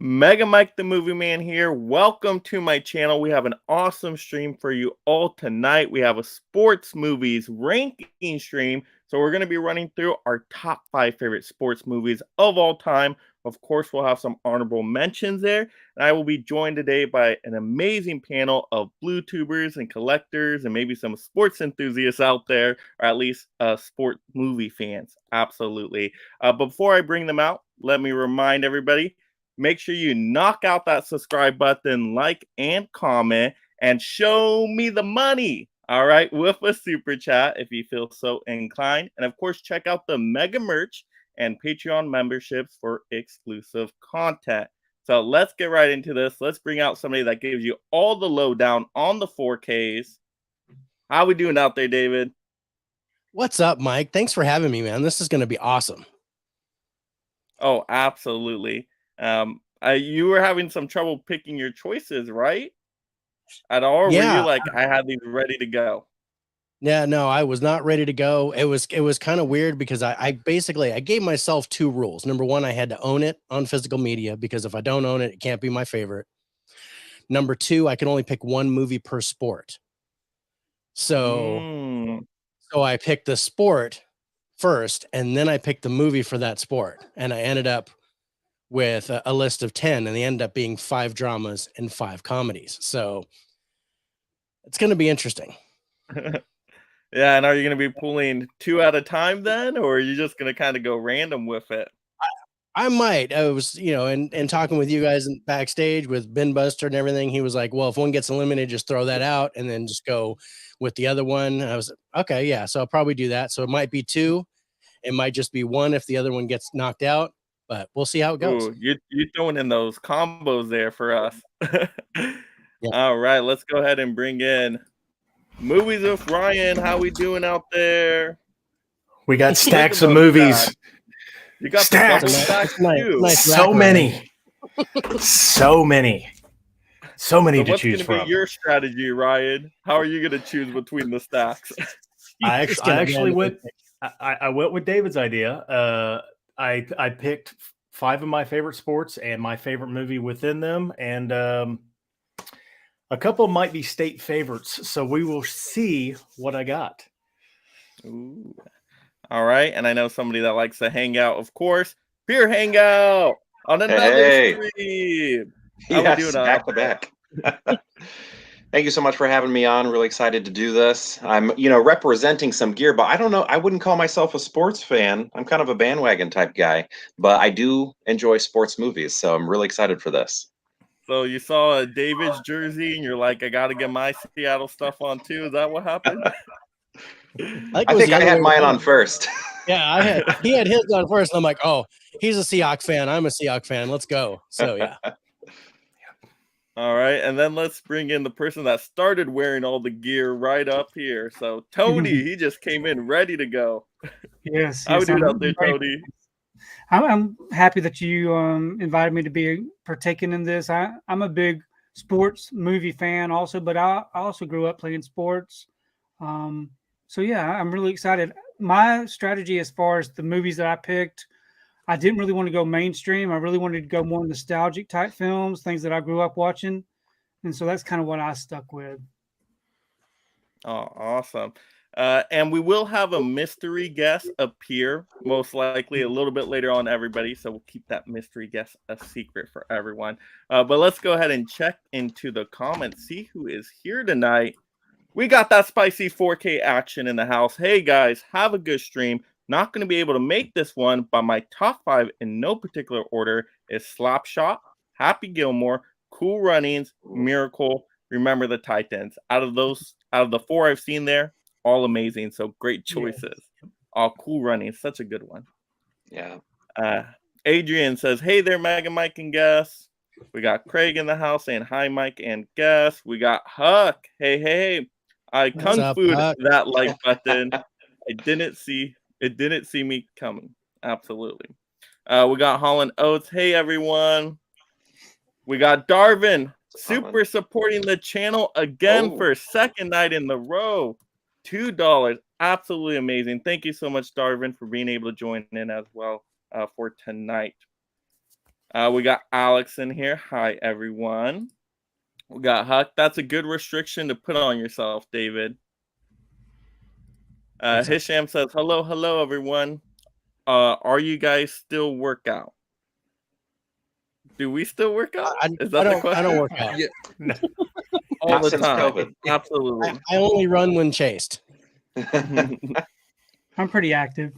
Mega Mike the Movie Man here. Welcome to my channel. We have an awesome stream for you all tonight. We have a sports movies ranking stream. So we're going to be running through our top 5 favorite sports movies of all time. Of course, we'll have some honorable mentions there. And I will be joined today by an amazing panel of blue tubers and collectors and maybe some sports enthusiasts out there, or at least sport movie fans. Absolutely. Before I bring them out, let me remind everybody, make sure you knock out that subscribe button, like, and comment, and show me the money. All right, with a super chat if you feel so inclined. And of course, check out the Mega merch and Patreon memberships for exclusive content. So let's get right into this. Let's bring out somebody that gives you all the lowdown on the 4Ks. How we doing out there, David? What's up, Mike? Thanks for having me, man. This is going to be awesome. Oh, absolutely. You were having some trouble picking your choices, right? At all? Or were you like, I had these ready to go? Yeah, no, I was not ready to go. It was kind of weird because I basically gave myself 2 rules. Number 1, I had to own it on physical media because if I don't own it, it can't be my favorite. Number 2, I can only pick 1 movie per sport. So I picked the sport first, and then I picked the movie for that sport, and I ended up with a list of 10, and they ended up being 5 dramas and 5 comedies. So it's going to be interesting. Yeah, and are you going to be pulling 2 at a time then, or are you just going to kind of go random with it? I might. I was, and talking with you guys backstage with Ben Buster and everything. He was like, well, if one gets eliminated, just throw that out and then just go with the other one. And I was okay. Yeah. So I'll probably do that. So it might be 2. It might just be 1 if the other one gets knocked out, but we'll see how it goes. Ooh, you're throwing in those combos there for us. Yeah. All right, let's go ahead and bring in Movies with Ryan. How we doing out there? We got stacks of movies. You got stacks too. So many. So many to choose from. What's going to be your strategy, Ryan? How are you going to choose between the stacks? I actually went with David's idea. I picked 5 of my favorite sports and my favorite movie within them, and a couple might be state favorites. So we will see what I got. Ooh. All right, and I know somebody that likes to hang out, of course. Beer Hangout on another stream. Yes, back to back. Thank you so much for having me on. Really excited to do this. I'm, representing some gear, but I don't know. I wouldn't call myself a sports fan. I'm kind of a bandwagon type guy, but I do enjoy sports movies, so I'm really excited for this. So you saw a David's jersey, and you're like, I got to get my Seattle stuff on too. Is that what happened? I think I had mine on first. Yeah, he had his on first. And I'm like, oh, he's a Seahawks fan. I'm a Seahawks fan. Let's go. So yeah. All right, and then let's bring in the person that started wearing all the gear right up here. So Tony, he just came in ready to go. Yes. How we doing out there, Tony? I'm happy that you invited me to be partaking in this. I'm a big sports movie fan also, but I also grew up playing sports. So yeah, I'm really excited. My strategy as far as the movies that I picked, I didn't really want to go mainstream. I really wanted to go more nostalgic type films, things that I grew up watching. And so that's kind of what I stuck with. Oh, awesome. And we will have a mystery guest appear, most likely a little bit later on, everybody. So we'll keep that mystery guest a secret for everyone. But let's go ahead and check into the comments, see who is here tonight. We got that spicy 4K action in the house. Hey, guys, have a good stream. Not going to be able to make this one, but my top 5 in no particular order is Slapshot, Happy Gilmore, Cool Runnings, Miracle, Remember the Titans. Out of the 4 I've seen there, all amazing. So great choices. Yeah. All Cool Runnings, such a good one. Yeah. Adrian says, hey there, Mega Mike and guests. We got Craig in the house saying hi, Mike and guests. We got Huck. Hey. I kung fu'd that like button. It didn't see me coming. Absolutely. We got Holland Oates. Hey, everyone. We got Darvin, super supporting the channel again for a second night in the row. $2. Absolutely amazing. Thank you so much, Darvin, for being able to join in as well for tonight. We got Alex in here. Hi, everyone. We got Huck. That's a good restriction to put on yourself, David. Hisham says, hello, everyone. Are you guys still work out? Do we still work out? Is that the question? I don't work out. Yeah. No. All Not the since time. COVID. Absolutely. I only run when chased. I'm pretty active.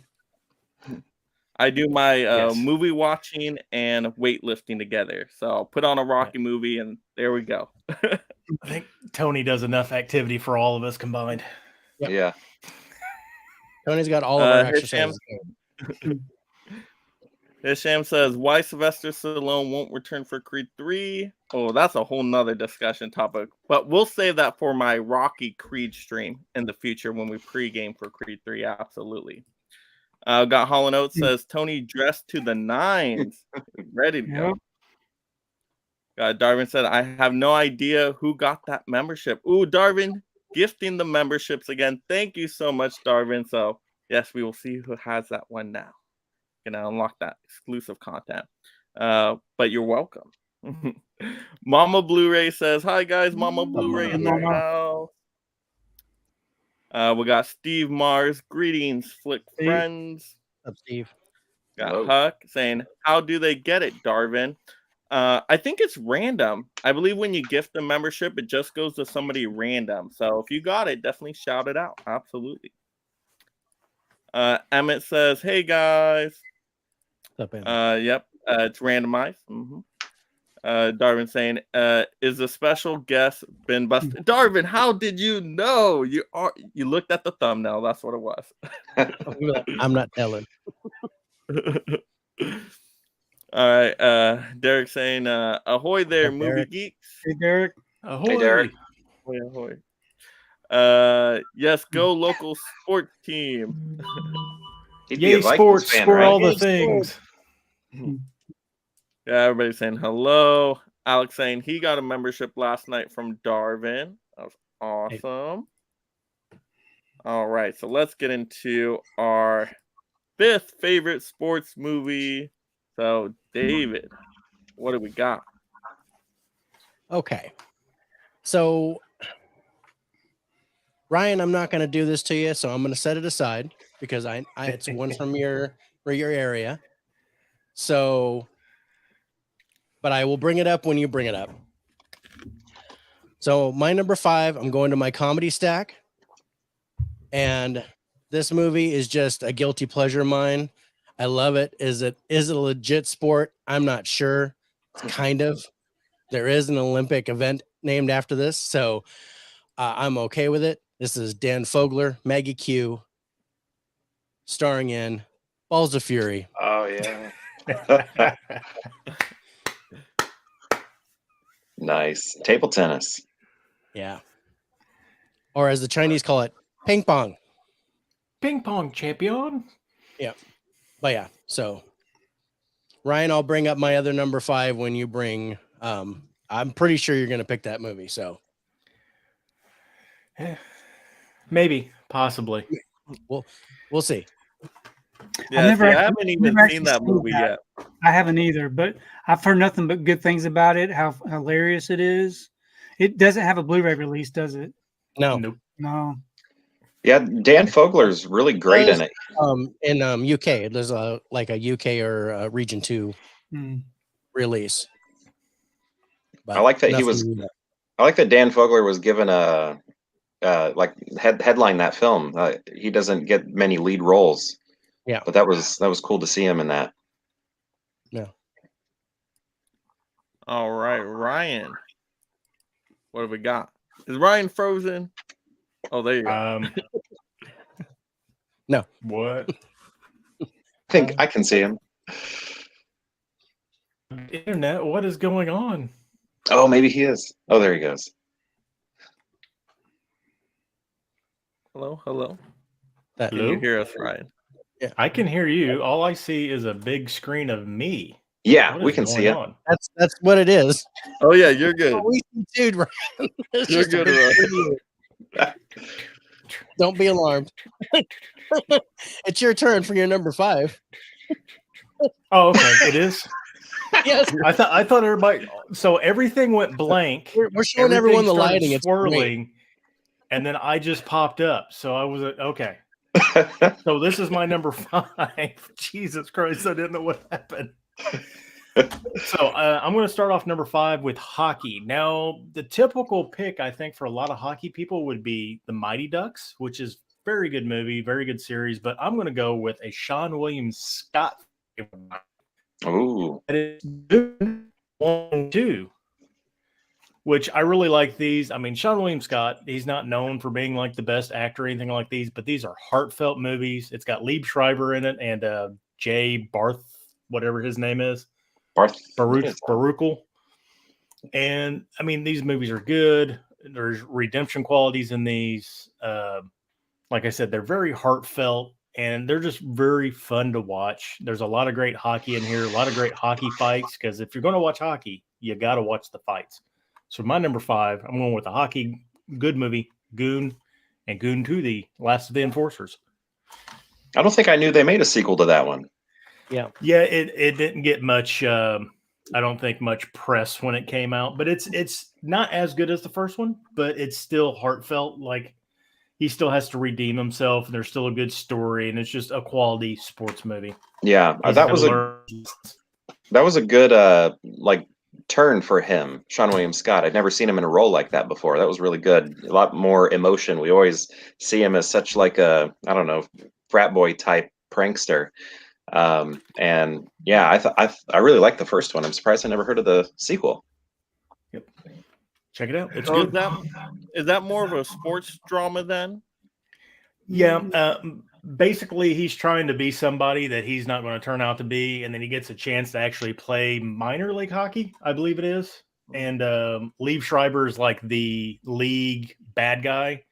I do my Yes. movie watching and weightlifting together. So I'll put on a Rocky movie and there we go. I think Tony does enough activity for all of us combined. Yep. Yeah. Tony's got all of our Hisham, exercises. Hisham says, why Sylvester Stallone won't return for Creed 3? Oh, that's a whole nother discussion topic. But we'll save that for my Rocky Creed stream in the future when we pregame for Creed 3. Absolutely. Got Holland Oates says, Tony dressed to the nines. Ready to go. Darwin said, I have no idea who got that membership. Ooh, Darwin, gifting the memberships again. Thank you so much, Darwin. So, yes, we will see who has that one now. Gonna unlock that exclusive content. But you're welcome. Mama Blu-ray says, hi, guys. Mama Blu-ray in the house. We got Steve Mars. Greetings, Flick friends. What's up, Steve? Got Hello. Huck saying, how do they get it, Darwin? I think it's random. I believe when you gift a membership, it just goes to somebody random. So if you got it, definitely shout it out. Absolutely. Emmett says, hey, guys. What's up, Emmett? Yep, it's randomized. Darwin saying, is a special guest been busted? Darwin, how did you know? You looked at the thumbnail. That's what it was. I'm not telling. All right, Derek saying, ahoy there, Hey, movie Derek. geeks. Hey, Derek. Ahoy. Hey, Derek. Ahoy, ahoy. Yes, go local sports team. He'd be a Yay, Vikings sports, fan, score right? all the Yay, things. Yeah, everybody's saying hello. Alex saying he got a membership last night from Darwin. That was awesome. All right, so let's get into our 5th favorite sports movie. So, David, what do we got? Okay. So, Ryan, I'm not going to do this to you, so I'm going to set it aside because I it's one from your area. So, but I will bring it up when you bring it up. So, my number 5, I'm going to my comedy stack. And this movie is just a guilty pleasure of mine. I love it. Is it a legit sport? I'm not sure. It's kind of. There is an Olympic event named after this, so I'm okay with it. This is Dan Fogler, Maggie Q, starring in Balls of Fury. Oh, yeah. Nice. Table tennis. Yeah. Or as the Chinese call it, ping pong. Ping pong champion. But yeah, so Ryan, I'll bring up my other number 5 when you bring I'm pretty sure you're gonna pick that movie. So Maybe, possibly. we'll see. Yeah, I haven't even seen that movie yet. I haven't either, but I've heard nothing but good things about it, how hilarious it is. It doesn't have a Blu-ray release, does it? No. Nope. No. Yeah, Dan Fogler's really great in it. In UK, there's a UK or a Region 2 release. But I like that I like that Dan Fogler was given a headline that film. He doesn't get many lead roles. Yeah, but that was cool to see him in that. Yeah. All right, Ryan. What have we got? Is Ryan frozen? Oh, there you go. No. What? I think I can see him. Internet, what is going on? Oh, maybe he is. Oh, there he goes. Hello. That, Can you hear us, Ryan? Yeah. I can hear you. All I see is a big screen of me. Yeah, What we is can going see it. on? That's what it is. Oh yeah, you're good. We see dude, Ryan. It's You're just a good, big Ryan. screen of you. Don't be alarmed. It's your turn for your number 5. Oh, okay. It is. Yes, I thought everybody. So everything went blank. we're showing everyone the Everything started lighting. It's great. swirling, and then I just popped up. So I was okay. So this is my number 5. Jesus Christ, I didn't know what happened. So I'm going to start off number 5 with hockey. Now, the typical pick, I think, for a lot of hockey people would be The Mighty Ducks, which is very good movie, very good series. But I'm going to go with a Sean William Scott. Ooh. That is 1 and 2, which I really like these. I mean, Sean William Scott, he's not known for being like the best actor or anything like these, but these are heartfelt movies. It's got Lieb Schreiber in it and Jay Barth, whatever his name is. Baruchel. And I mean, these movies are good. There's redemption qualities in these. Like I said, they're very heartfelt and they're just very fun to watch. There's a lot of great hockey in here, a lot of great hockey fights. Because if you're going to watch hockey, you got to watch the fights. So my number 5, I'm going with a hockey good movie, Goon, and Goon 2: The Last of the Enforcers. I don't think I knew they made a sequel to that one. Yeah, it didn't get much. I don't think much press when it came out, but it's not as good as the first one, but it's still heartfelt. Like he still has to redeem himself, and there's still a good story, and it's just a quality sports movie. Yeah, that was a good like turn for him, Sean William Scott. I'd never seen him in a role like that before. That was really good. A lot more emotion. We always see him as such like a, I don't know, frat boy type prankster. And yeah, I really liked the first one. I'm surprised I never heard of the sequel. Yep, check it out. It's So good. Is that more of a sports drama then? Yeah. Basically, he's trying to be somebody that he's not going to turn out to be, and then he gets a chance to actually play minor league hockey, I believe it is. And Lieb Schreiber is like the league bad guy,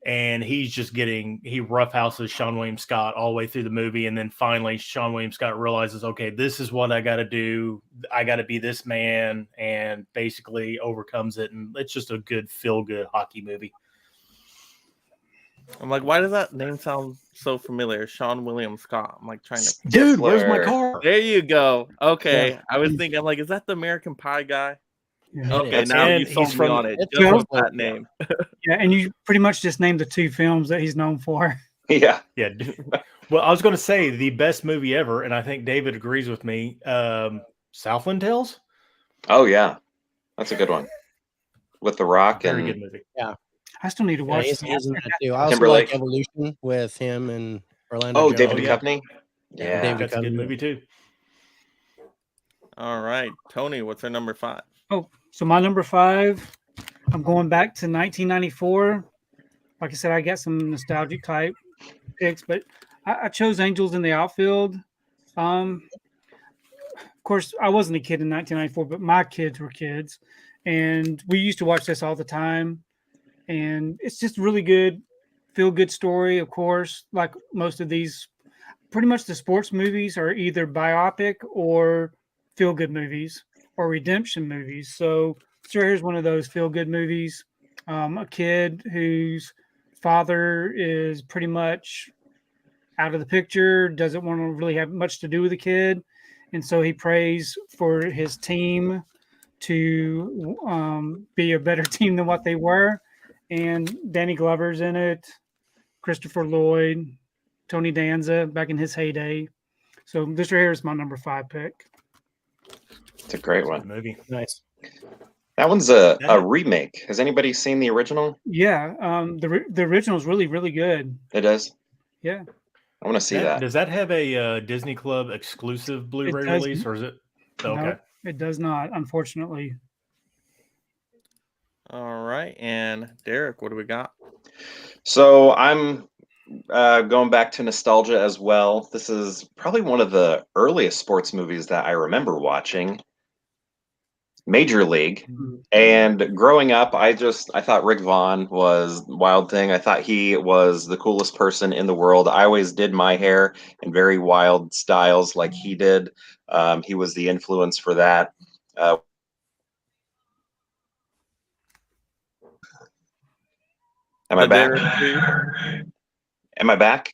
and he's just he roughhouses Sean William Scott all the way through the movie, and then finally Sean William Scott realizes, okay, this is what I got to do. I got to be this man, and basically overcomes it, and it's just a good feel-good hockey movie. I'm like, why does that name sound so familiar? Sean William Scott. I'm like trying to. Dude, where's my car? There you go. Okay, I was thinking, I'm like, is that the American Pie guy? Yeah. Okay, now you sold me on it. Just with that name. Yeah, and you pretty much just named the 2 films that he's known for. Yeah. Well, I was going to say the best movie ever, and I think David agrees with me. Southland Tales. Oh yeah, that's a good one with The Rock. Very and good movie. Yeah, I still need to watch he's in that too. I also Timberlake. like Evolution with him and Orlando. Oh, Jones. David Duchovny. Yeah, David That's a good movie too. All right, Tony, what's our number 5? Oh, so my number 5, I'm going back to 1994. Like I said, I got some nostalgic type picks, but I chose Angels in the Outfield. Of course, I wasn't a kid in 1994, but my kids were kids, and we used to watch this all the time. And it's just really good, feel-good story. Of course, like most of these, pretty much the sports movies are either biopic or feel-good movies or redemption movies. So here's one of those feel-good movies. A kid whose father is pretty much out of the picture, doesn't want to really have much to do with the kid. And so he prays for his team to be a better team than what they were. And Danny Glover's in it, Christopher Lloyd, Tony Danza back in his heyday. So this right here is my number 5 pick. it's a great one. Movie. Nice. That one's a remake. Has anybody seen the original? Yeah, the original is really, really good. It is. Yeah. I want to see that. Does that have a Disney Club exclusive Blu-ray release, or is it? Okay. No, it does not, unfortunately. All right, and Derek, what do we got? So I'm going back to nostalgia as well. This is probably one of the earliest sports movies that I remember watching. Major League. And growing up, I thought Rick Vaughn was Wild Thing. I thought he was the coolest person in the world. I always did my hair in very wild styles like he did. He was the influence for that. Am I back? Am I back?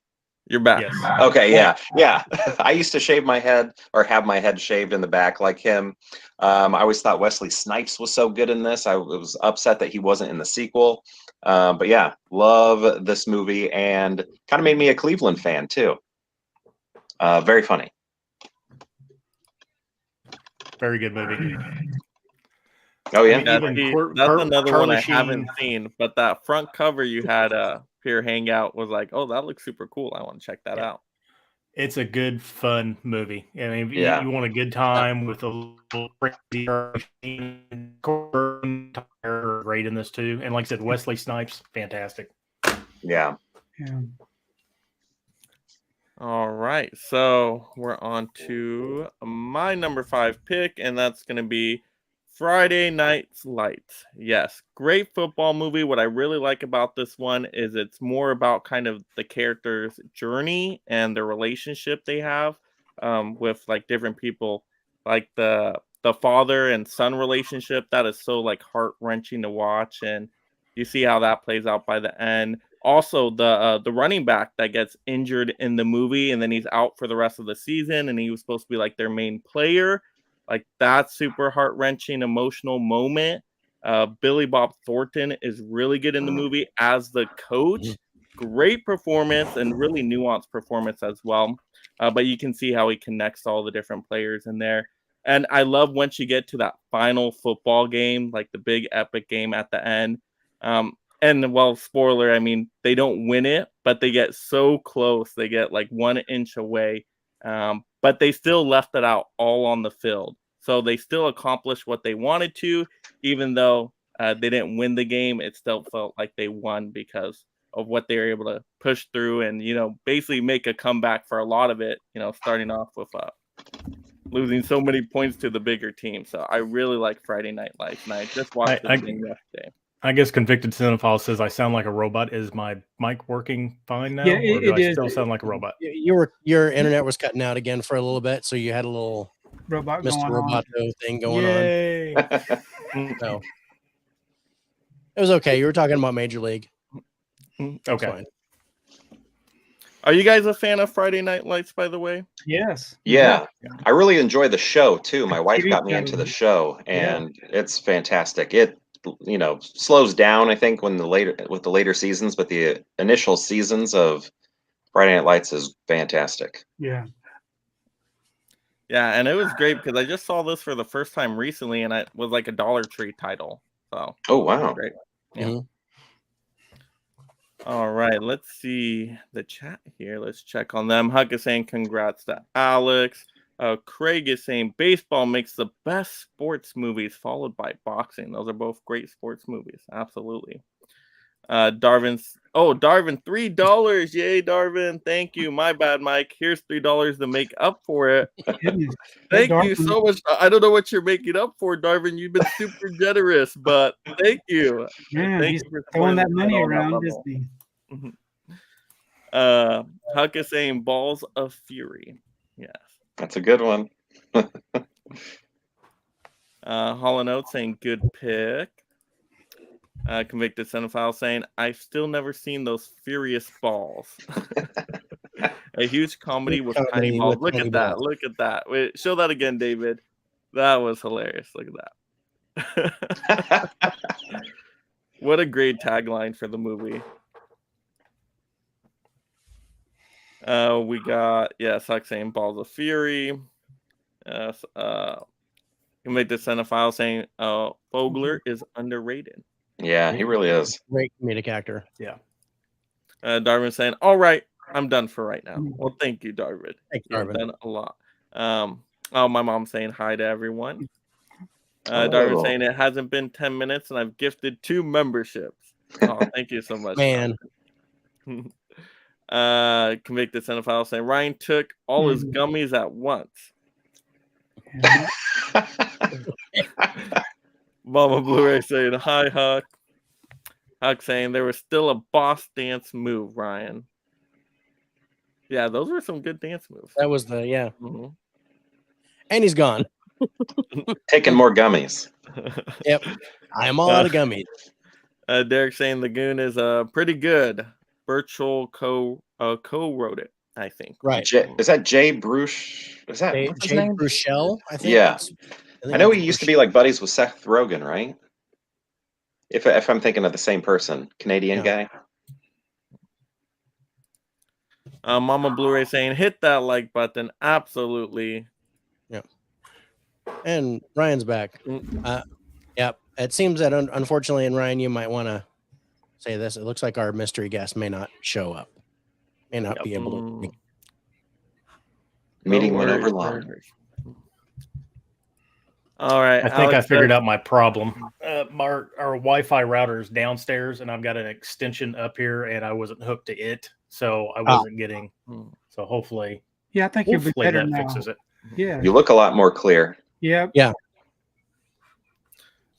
You're back. Yes. Okay, yeah. I used to shave my head or have my head shaved in the back like him. I always thought Wesley Snipes was so good in this. I was upset that he wasn't in the sequel. But yeah, love this movie and kind of made me a Cleveland fan too. Very funny. Very good movie. Oh yeah. I mean, Yeah, that's another Charlie one I Sheen. haven't seen, but that front cover you had here hangout was like, oh, that looks super cool. I want to check that out. It's a good, fun movie. I mean, Yeah. you want a good time with a little crazy great in this too. And like I said, Wesley Snipes, fantastic. Yeah. Yeah. All right, so we're on to my number 5 pick, and that's going to be Friday Night Lights. Yes, great football movie. What I really like about this one is it's more about kind of the character's journey and the relationship they have with like different people, like the father and son relationship. That is so like heart-wrenching to watch, and you see how that plays out by the end. Also, the running back that gets injured in the movie, and then he's out for the rest of the season, and he was supposed to be like their main player. Like, that's super heart-wrenching, emotional moment. Billy Bob Thornton is really good in the movie as the coach. Great performance and really nuanced performance as well. But you can see how he connects all the different players in there. And I love once you get to that final football game, like the big epic game at the end. And well, spoiler, I mean, they don't win it, but they get so close. They get like 1 inch away. But they still left it out all on the field. So they still accomplished what they wanted to, even though they didn't win the game. It still felt like they won because of what they were able to push through and, you know, basically make a comeback for a lot of it, you know, starting off with losing so many points to the bigger team. So I really like Friday Night Lights, and I just watched it again yesterday. I guess Convicted Cinephile says I sound like a robot. Is my mic working fine now? Yeah, or do it I is. still sound like a robot? Your internet was cutting out again for a little bit, so you had a little Robot Mr. going on. Roboto thing going Yay. on. So it was okay. You were talking about Major League. It's Okay. fine. Are you guys a fan of Friday Night Lights, by the way? Yes. Yeah. I really enjoy the show too. My wife TV got me show. into the show, and it's fantastic. It, you know, slows down, I think, with the later seasons, but the initial seasons of Friday Night Lights is fantastic. Yeah. Yeah, and it was great because I just saw this for the first time recently, and it was like a Dollar Tree title. So Oh wow. great. Yeah. Mhm. All right, let's see the chat here. Let's check on them. Huck is saying congrats to Alex. Craig is saying baseball makes the best sports movies, followed by boxing. Those are both great sports movies. Absolutely. Darvin, $3. Yay, Darvin. Thank you. My bad, Mike. Here's $3 to make up for it. Goodness. Thank Darvin. you so much. I don't know what you're making up for, Darvin. You've been super generous, but thank you. Man, Thank he's you for throwing that supporting the money channel on that around, level. isn't he? Huck is saying balls of fury. Yes. That's a good one. Hollow Note saying good pick. Convicted Cinephile saying I've still never seen those furious balls. A huge comedy with tiny balls. Look at that. Look at that. Wait, show that again, David. That was hilarious. Look at that. What a great tagline for the movie. We got, Huck saying balls of fury. Convicted Cinephile saying Fogler is underrated. Yeah, he really is. Great comedic actor. Yeah. Darwin saying, all right, I'm done for right now. Well, thank you, Darwin. Thanks, You've Darvin. done a lot. My mom's saying hi to everyone. Darwin saying it hasn't been 10 minutes and I've gifted 2 memberships. Oh, thank you so much. Man. Convicted Cinephile saying Ryan took all his gummies at once. Yeah. Mama Blu-ray saying hi, Huck. Huck saying there was still a boss dance move, Ryan. Yeah, those were some good dance moves. That was the Mhm. And he's gone. Taking more gummies. Yep. I'm all out of gummies. Derek saying the Goon is pretty good. Birchall co-wrote it. I think. Right. Is that Jay Bruce? Is that what's his Jay name? Bruchel, I think. Yeah. I know it's he used to be like buddies with Seth Rogen, right? If I'm thinking of the same person, Canadian guy. Mama Blu-ray saying, hit that like button. Absolutely. Yeah. And Ryan's back. Yep. It seems that unfortunately, and Ryan, you might want to say this. It looks like our mystery guest may not show up. May not be able to. Meeting went over long. All right. I think I figured out my problem. Our Wi-Fi router is downstairs, and I've got an extension up here, and I wasn't hooked to it, so I wasn't getting. So hopefully, I think you'll be better that now. fixes it. Yeah. You look a lot more clear. Yeah. Yeah.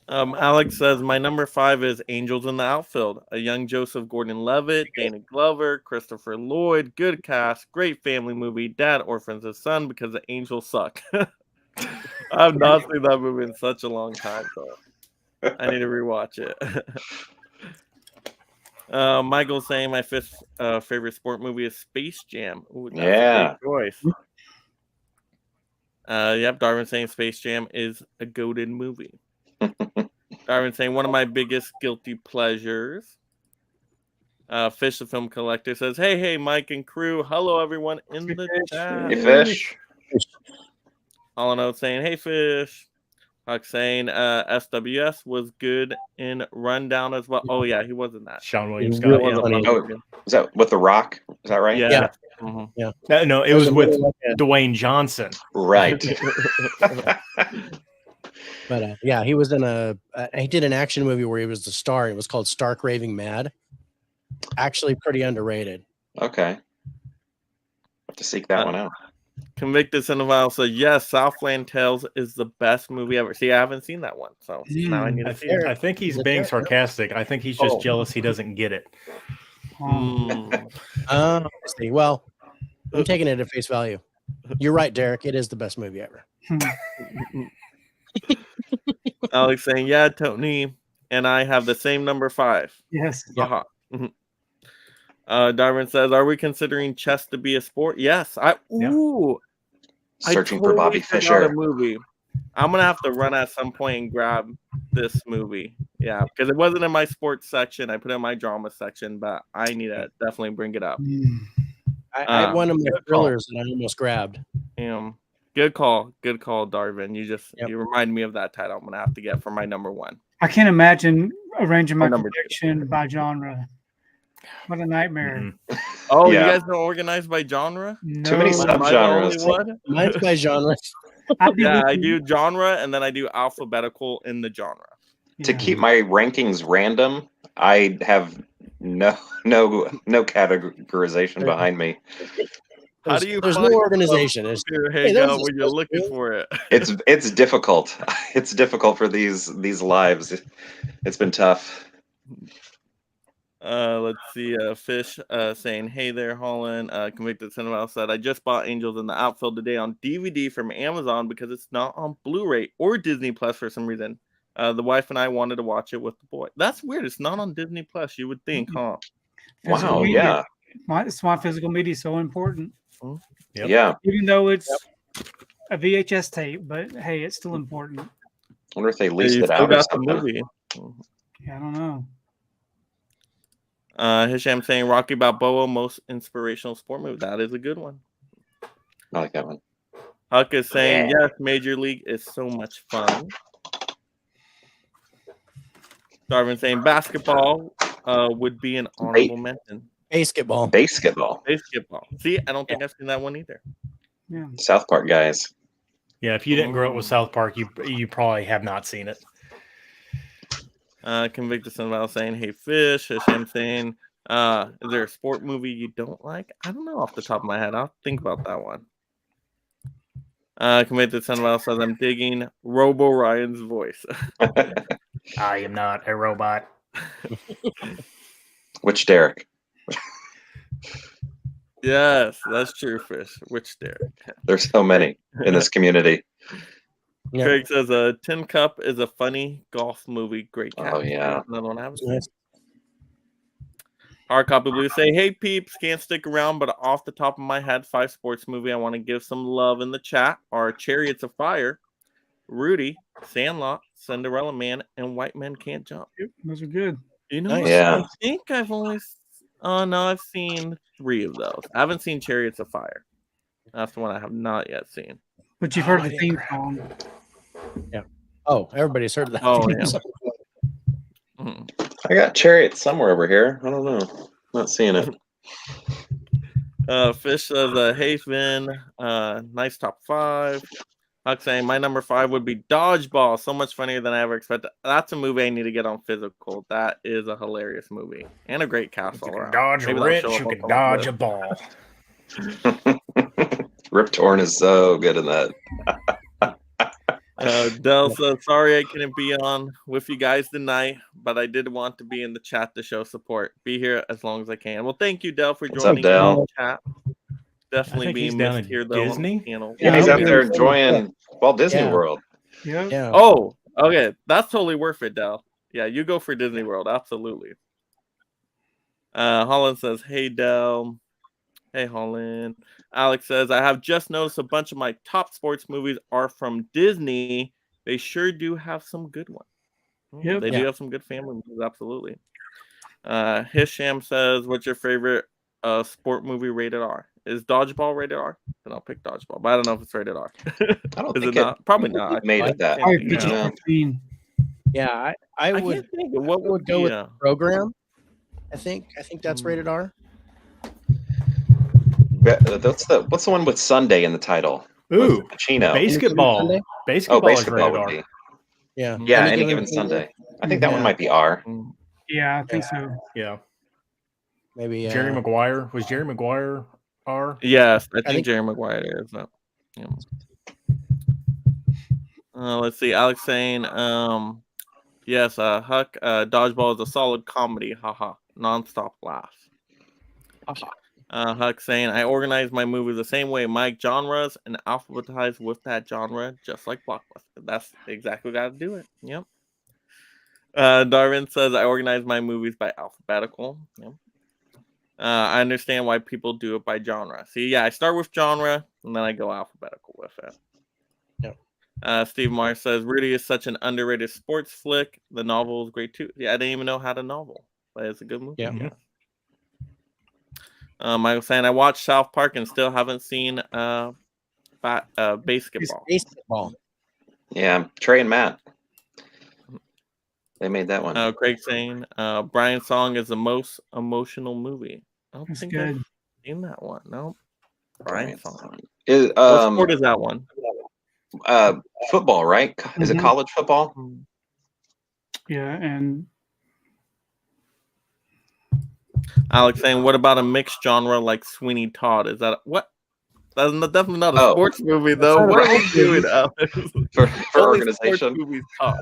Alex says my number 5 is Angels in the Outfield. A young Joseph Gordon-Levitt, Dana Glover, Christopher Lloyd, good cast, great family movie. Dad orphans his son because the Angels suck. I've not seen that movie in such a long time, so I need to rewatch it. Michael's saying my 5th favorite sport movie is Space Jam. Ooh, that's a great choice. Yep, Darwin saying Space Jam is a goated movie. Darwin saying one of my biggest guilty pleasures. Fish the Film Collector says, hey, Mike and crew. Hello, everyone in the chat. Hey, Fish. All in all saying, hey, Fish. Huck saying SWS was good in Rundown as well. Oh, yeah, he was in that. Sean William He's Scott. really Yeah. funny. Oh, is that with The Rock? Is that right? Yeah. Yeah. No, it was with Dwayne Johnson. Right. But yeah, he was in he did an action movie where he was the star. It was called Stark Raving Mad. Actually pretty underrated. Okay. Have to seek that one out. Convicted Cinephile says, yes, Southland Tales is the best movie ever. See, I haven't seen that one, so now I need to see it. I think he's being sarcastic. I think he's just jealous he doesn't get it. See, well, I'm taking it at face value. You're right, Derek. It is the best movie ever. Alex saying, yeah, Tony and I have the same number 5. Yes. Uh-huh. Darwin says, are we considering chess to be a sport? Yes. Searching for Bobby Fischer. A movie. I'm going to have to run at some point and grab this movie. Yeah, because it wasn't in my sports section. I put it in my drama section, but I need to definitely bring it up. I had one of my thrillers that I almost grabbed. Good call, Darwin. You remind me of that title. I'm going to have to get for my number 1. I can't imagine arranging my collection by genre. What a nightmare. Mm-hmm. Oh, you guys don't organize by genre? No. Too many subgenres. Mine's by genre. I do genre and then I do alphabetical in the genre. To keep my rankings random, I have no categorization behind me. How do you There's no organization. When you're looking for it? It's difficult. It's difficult for these lives. It's been tough. Let's see. Fish saying, hey there, Holland. Convicted Cinema said, I just bought Angels in the Outfield today on DVD from Amazon because it's not on Blu-ray or Disney Plus for some reason. The wife and I wanted to watch it with the boy. That's weird. It's not on Disney Plus. You would think, huh? Wow. Yeah. That's why physical media is so important. Yep. Yeah. Even though it's a VHS tape, but hey, it's still important. I wonder if they leased it out or something. Yeah, I don't know. Hisham saying Rocky Balboa, most inspirational sport movie. That is a good one. I like that one. Huck is saying, yes, Major League is so much fun. Darwin saying basketball would be an honorable mention. Basketball. See, I don't think I've seen that one either. Yeah. South Park guys. Yeah, if you didn't grow up with South Park, you probably have not seen it. Convicted Cinema saying, hey, Fish. Hashem saying, is there a sport movie you don't like? I don't know off the top of my head. I'll think about that one. Convicted Cinema says, I'm digging Robo Ryan's voice. I am not a robot. Which Derek? Yes, that's true, Fish. Which Derek? There's so many in this community. Yeah. Craig says Tin Cup is a funny golf movie. Great cast. Oh, yeah. Another one I haven't seen. Hard Copy Blue say, hey peeps, can't stick around, but off the top of my head, 5 sports movie I want to give some love in the chat are Chariots of Fire, Rudy, Sandlot, Cinderella Man, and White Men Can't Jump. Yep, those are good. You know Nice. what? Yeah. I think I've only I've seen 3 of those. I haven't seen Chariots of Fire. That's the one I have not yet seen. But you've Oh, heard I the didn't theme song. Oh, everybody's heard of that. Oh, theme yeah. song. Mhm. I got Chariots somewhere over here. I don't know. Not seeing it. Fish says, hey Finn, nice top 5. Huck saying my number 5 would be Dodgeball. So much funnier than I ever expected. That's a movie I need to get on physical. That is a hilarious movie and a great cast If you all can around. dodge a Maybe that'll wrench, show up you on can the dodge list. a ball. Rip Torn is so good in that. Del says, sorry I couldn't be on with you guys tonight, but I did want to be in the chat to show support. Be here as long as I can. Well, thank you, Del, for What's up, joining in Del? the chat. Definitely think he's being down missed in here, though. Disney? On the channel. Yeah, he's Yeah, out there enjoying Walt Disney Yeah. World. Yep. Yeah. Oh, okay. That's totally worth it, Del. Yeah, you go for Disney World. Absolutely. Holland says, hey, Del. Hey, Holland. Alex says, I have just noticed a bunch of my top sports movies are from Disney. They sure do have some good ones. Yep. They do have some good family movies. Absolutely. Hisham says, what's your favorite sport movie rated R? Is Dodgeball rated R? Then I'll pick Dodgeball. But I don't know if it's rated R. I don't Is think it not? Probably not. made it that. All right, Yeah. PG-13. Yeah, I I would can't think of what would go be. with Program. I think that's rated R. What's the one with Sunday in the title? Ooh, Pacino. basketball. Sunday? Basketball, Oh, is basketball rated would R. be. Yeah. Yeah, any given Sunday. I think that one Yeah. might be R. Yeah, I think so. Yeah. Maybe Jerry Maguire. Was Jerry Maguire R? Yes, I think- think Jerry Maguire is. Yeah. Let's see. Alex saying, yes, Huck, Dodgeball is a solid comedy. Haha. Nonstop laughs. Huck saying, I organize my movies the same way, Mike, genres, and alphabetize with that genre, just like Blockbuster. That's exactly got to do it. Yep. Darwin says, I organize my movies by alphabetical. Yep. I understand why people do it by genre. See, yeah, I start with genre, and then I go alphabetical with it. Steve Mars says, Rudy is such an underrated sports flick. The novel is great, too. Yeah, I didn't even know how to novel, but it's a good movie. Yeah. Michael saying, I watched South Park and still haven't seen basketball. Baseball. Yeah, Trey and Matt. They made that one. Craig saying, Brian's Song is the most emotional movie. I don't That's think good. I've seen that one. No. Brian's Song. Is, What sport is that one? football, right? Is it Mhm. college football? Yeah, and Alex saying, what about a mixed genre like Sweeney Todd? Is that what? That's definitely not a Oh. sports movie, though. not a What are we sports doing, movie. Alex? For Only sports organization? movies talk.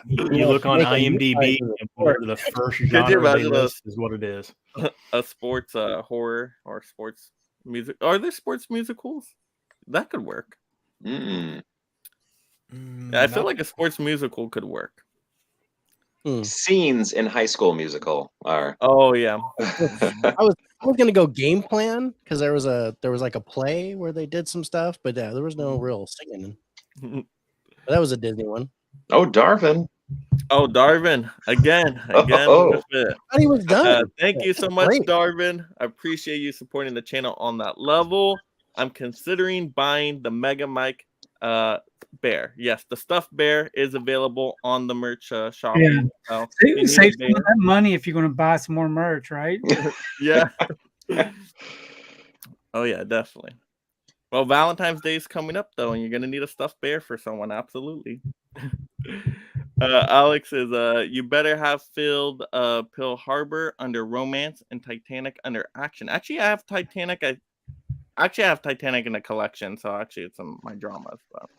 You look on Make a IMDb, new and sport. the first you genre they imagine a- list is what it is. A sports horror or sports music. Are there sports musicals? That could work. Mm. Yeah, I feel like a sports musical could work. Scenes in High School Musical are. Oh yeah. I was gonna go Game Plan because there was like a play where they did some stuff, but there was no real singing. But that was a Disney one. Oh, Darvin. Oh, Darvin again Oh. with it. I thought he was done. Thank you so much, Great. Darvin. I appreciate you supporting the channel on that level. I'm considering buying the Mega Mike bear. Yes, the stuffed bear is available on the merch shop. Yeah. So, if you need a save some bear- of that money if you're going to buy some more merch, right? Yeah. Oh yeah, definitely. Well, Valentine's Day is coming up though, and you're gonna need a stuffed bear for someone. Absolutely. Alex is you better have filled Pearl Harbor under romance and Titanic under action. Actually, I have Titanic. I have Titanic in a collection, so actually it's in my dramas. But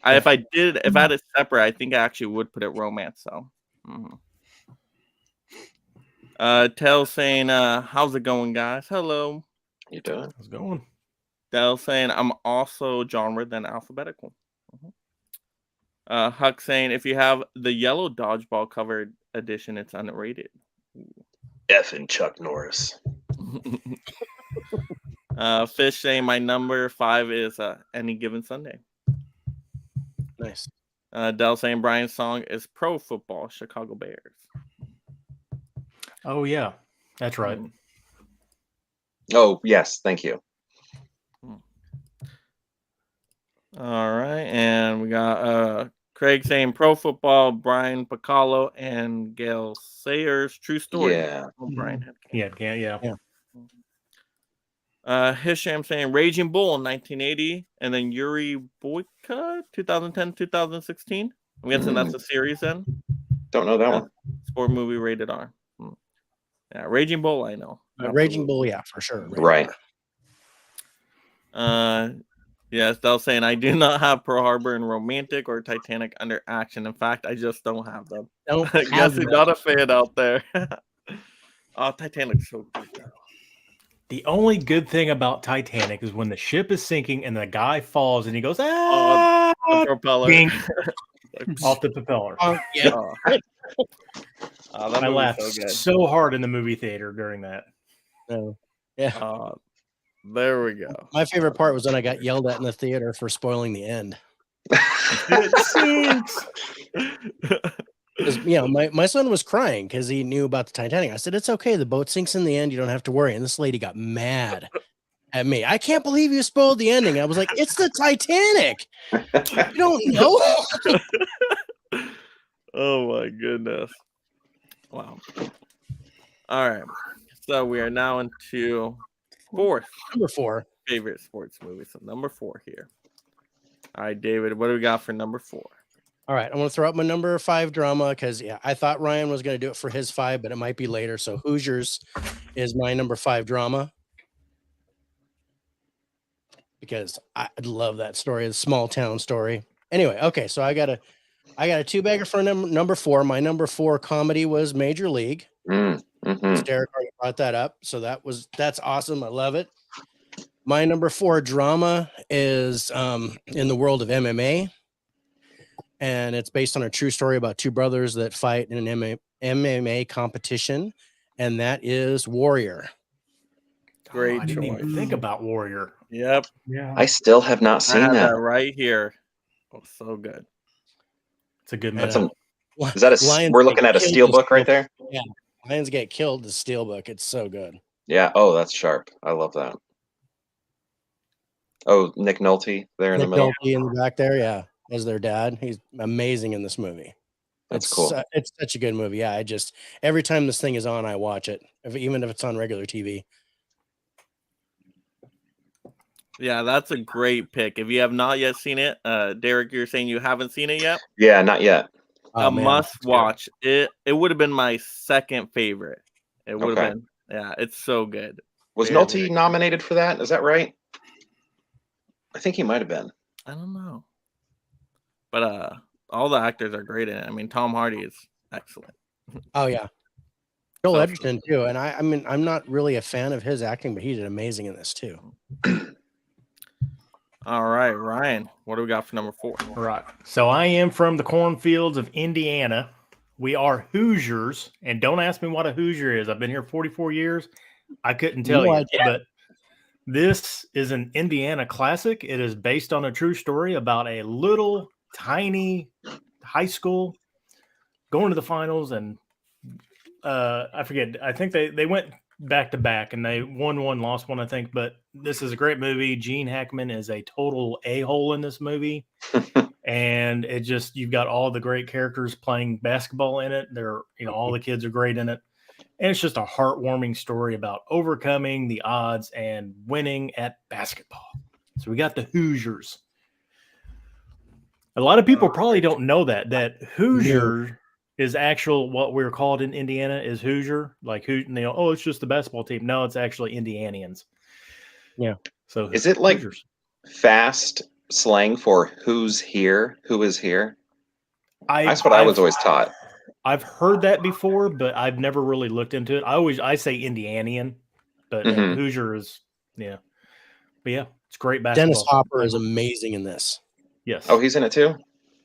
if I had it separate, I think I actually would put it romance. So. Tell saying, how's it going, guys? Hello. You doing? How's it going? Tell saying, I'm also genre than alphabetical. Huck saying, if you have the yellow dodgeball covered edition, it's underrated. Effing Chuck Norris. Fish saying my number 5 is Any Given Sunday. Nice. Dell saying Brian's song is Pro Football, Chicago Bears. Oh yeah, that's right. Oh yes, thank you. All right, and we got Craig saying Pro Football, Brian Pacalo, and Gail Sayers, True Story. Yeah. Oh, Brian. Yeah. Hisham saying Raging Bull in 1980, and then Yuri Boyka 2010 2016. I'm guessing that's a series then. Don't know that one. Sport movie rated R. Yeah, Raging Bull I know. Raging Bull, yeah, for sure. Right. Yes, Dell saying I do not have Pearl Harbor and Romantic or Titanic under action. In fact, I just don't have them. Guess he's not a fan out there. Oh, Titanic's so good. The only good thing about Titanic is when the ship is sinking and the guy falls and he goes, ah, the propeller. bing, off the propeller. Yeah. That I laughed so good. so hard in the movie theater during that. Yeah. There we go. My favorite part was when I got yelled at in the theater for spoiling the end. It sinks. Because my son was crying because he knew about the Titanic. I said, "It's okay. The boat sinks in the end. You don't have to worry." And this lady got mad at me. I can't believe you spoiled the ending. I was like, "It's the Titanic. You don't know." Oh my goodness! Wow. All right. So we are now into number 4 favorite sports movie. So number 4 here. All right, David, what do we got for number 4? All right, I want to throw up my number 5 drama because I thought Ryan was going to do it for his 5, but it might be later. So Hoosiers is my number 5 drama because I love that story, the small town story. Anyway, okay, so I got a 2 bagger for number 4. My number 4 comedy was Major League. Derek already brought that up, so that's awesome. I love it. My number 4 drama is in the world of MMA. And it's based on a true story about 2 brothers that fight in an MMA competition, and that is Warrior. Great I didn't choice. even think about Warrior. Yep. Yeah. I still have not I seen have that. that right here. Oh, so good. It's a good That's movie. Is that Lions we're looking get at a killed steel to book right there? Yeah. Lions get killed, the steelbook. It's so good. Yeah. Oh, that's sharp. I love that. Oh, Nick Nolte there in the middle. Nolte in the back there, yeah, as their dad. He's amazing in this movie. That's cool. It's such a good movie. Yeah, every time this thing is on, I watch it, even if it's on regular TV. Yeah, that's a great pick. If you have not yet seen it, Derek, you're saying you haven't seen it yet? Yeah, not yet. A must watch. It would have been my second favorite. It would have been. Yeah, it's so good. Was Nolte nominated for that? Is that right? I think he might have been. I don't know. But all the actors are great in it. I mean, Tom Hardy is excellent. Oh yeah. Joel Edgerton too. And I mean, I'm not really a fan of his acting, but he did amazing in this too. All right, Ryan, what do we got for number 4? All right. So I am from the cornfields of Indiana. We are Hoosiers, and don't ask me what a Hoosier is. I've been here 44 years. I couldn't tell you, but this is an Indiana classic. It is based on a true story about a little tiny high school going to the finals, and I forget. I think they went back to back, and they won one, lost one, I think. But this is a great movie. Gene Hackman is a total a-hole in this movie. And it just, you've got all the great characters playing basketball in it. They're, all the kids are great in it. And it's just a heartwarming story about overcoming the odds and winning at basketball. So we got the Hoosiers. A lot of people probably don't know that Hoosier is actual, what we're called in Indiana is Hoosier. Like, oh, it's just the basketball team. No, it's actually Indianians. Yeah. So is it like Hoosiers. Fast slang for who's here, who is here? That's what I was always taught. I've heard that before, but I've never really looked into it. I say Indianian, but Hoosier is, But yeah, it's great basketball. Dennis Hopper is amazing in this. Yes. Oh, he's in it too?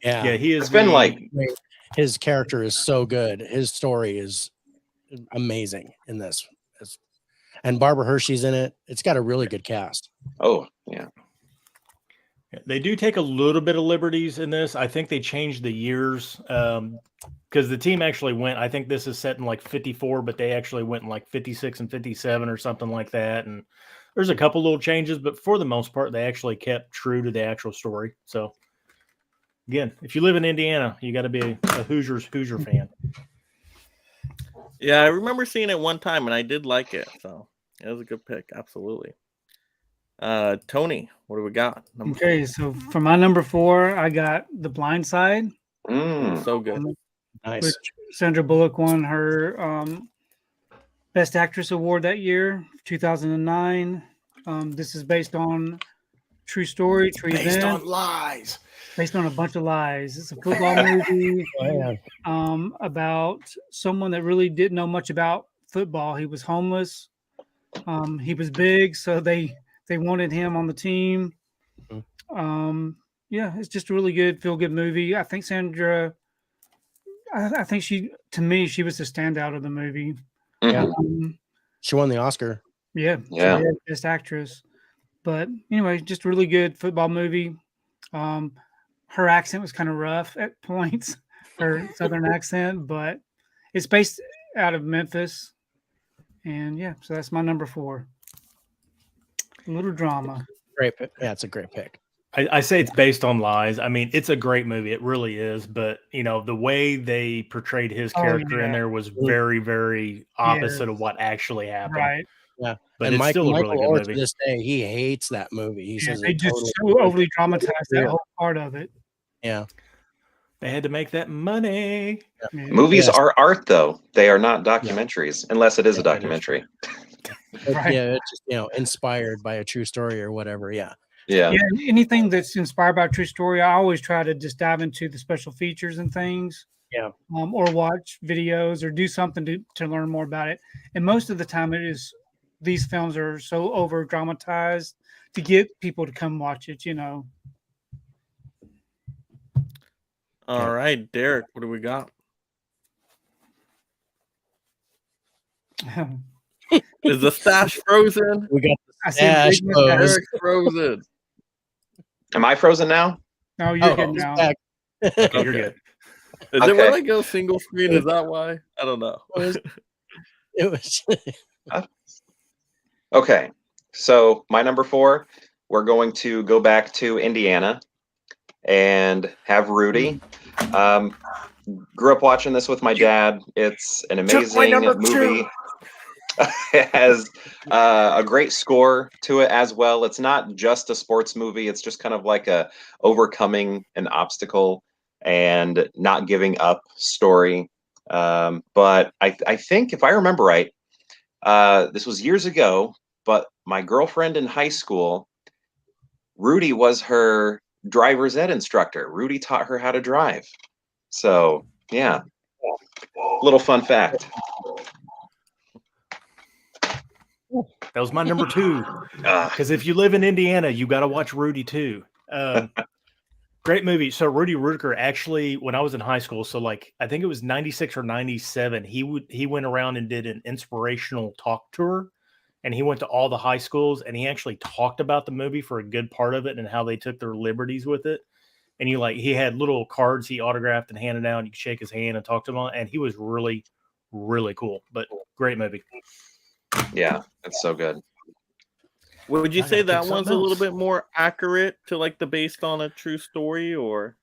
Yeah, he is. His character is so good. His story is amazing in this. And Barbara Hershey's in it. It's got a really good cast. Oh, yeah. They do take a little bit of liberties in this. I think they changed the years because the team actually went. I think this is set in like 54, but they actually went in like 56 and 57 or something like that. And there's a couple little changes, but for the most part, they actually kept true to the actual story. So again, if you live in Indiana, you got to be a Hoosier fan. Yeah, I remember seeing it one time, and I did like it. So it was a good pick. Absolutely. Tony, what do we got? Okay, so for my number 4, I got The Blind Side. So good. Nice. Which Sandra Bullock won her Best Actress award that year, 2009. This is based on true story, true event. Lies. Based on a bunch of lies. It's a football movie about someone that really didn't know much about football. He was homeless. He was big, so they wanted him on the team. Yeah, it's just a really good, feel-good movie. I think Sandra, I think she was the standout of the movie. Yeah. She won the Oscar. Yeah. Best Actress. But anyway, just a really good football movie. Her accent was kind of rough at points, her Southern accent, but it's based out of Memphis. And yeah, so that's my number 4. A little drama. Great pick. Yeah, it's a great pick. I say it's based on lies. I mean, it's a great movie. It really is. But, the way they portrayed his character in there was very, very opposite of what actually happened. Right. Yeah. But and it's still a really good Orr, movie. To this day, he hates that movie. He says they just so overly dramatized that whole part of it. Yeah. They had to make that money. Yeah. Movies are art, though. They are not documentaries, unless it is a documentary. Right. Yeah, it's just, inspired by a true story or whatever. Yeah. Yeah. Anything that's inspired by a true story, I always try to just dive into the special features and things. Yeah. Or watch videos or do something to learn more about it. And most of the time these films are so over dramatized to get people to come watch it, All right, Derek, what do we got? Is the stash frozen? We got I the see stash. Derek's frozen. Am I frozen now? No, you're good now. Back. Okay, you're good. Is it when I go single screen? Is that why? I don't know. It was Okay. So my number 4, we're going to go back to Indiana and have Rudy. Grew up watching this with my dad. It's an amazing movie. It has a great score to it as well. It's not just a sports movie. It's just kind of like a overcoming an obstacle and not giving up story. But I think if I remember right, this was years ago, but my girlfriend in high school, Rudy was her driver's ed instructor. Rudy taught her how to drive. So yeah, little fun fact. That was my number 2. Because if you live in Indiana, you got to watch Rudy too. Great movie. So Rudy Ruettiger actually, when I was in high school, so like I think it was 96 or 97, he went around and did an inspirational talk tour, and he went to all the high schools and he actually talked about the movie for a good part of it and how they took their liberties with it. And he had little cards he autographed and handed out, and you could shake his hand and talk to him on, and he was really, really cool. But great movie. Yeah, that's so good. Would you I say gotta that pick one's a something little else. bit more accurate to like the based on a true story, or?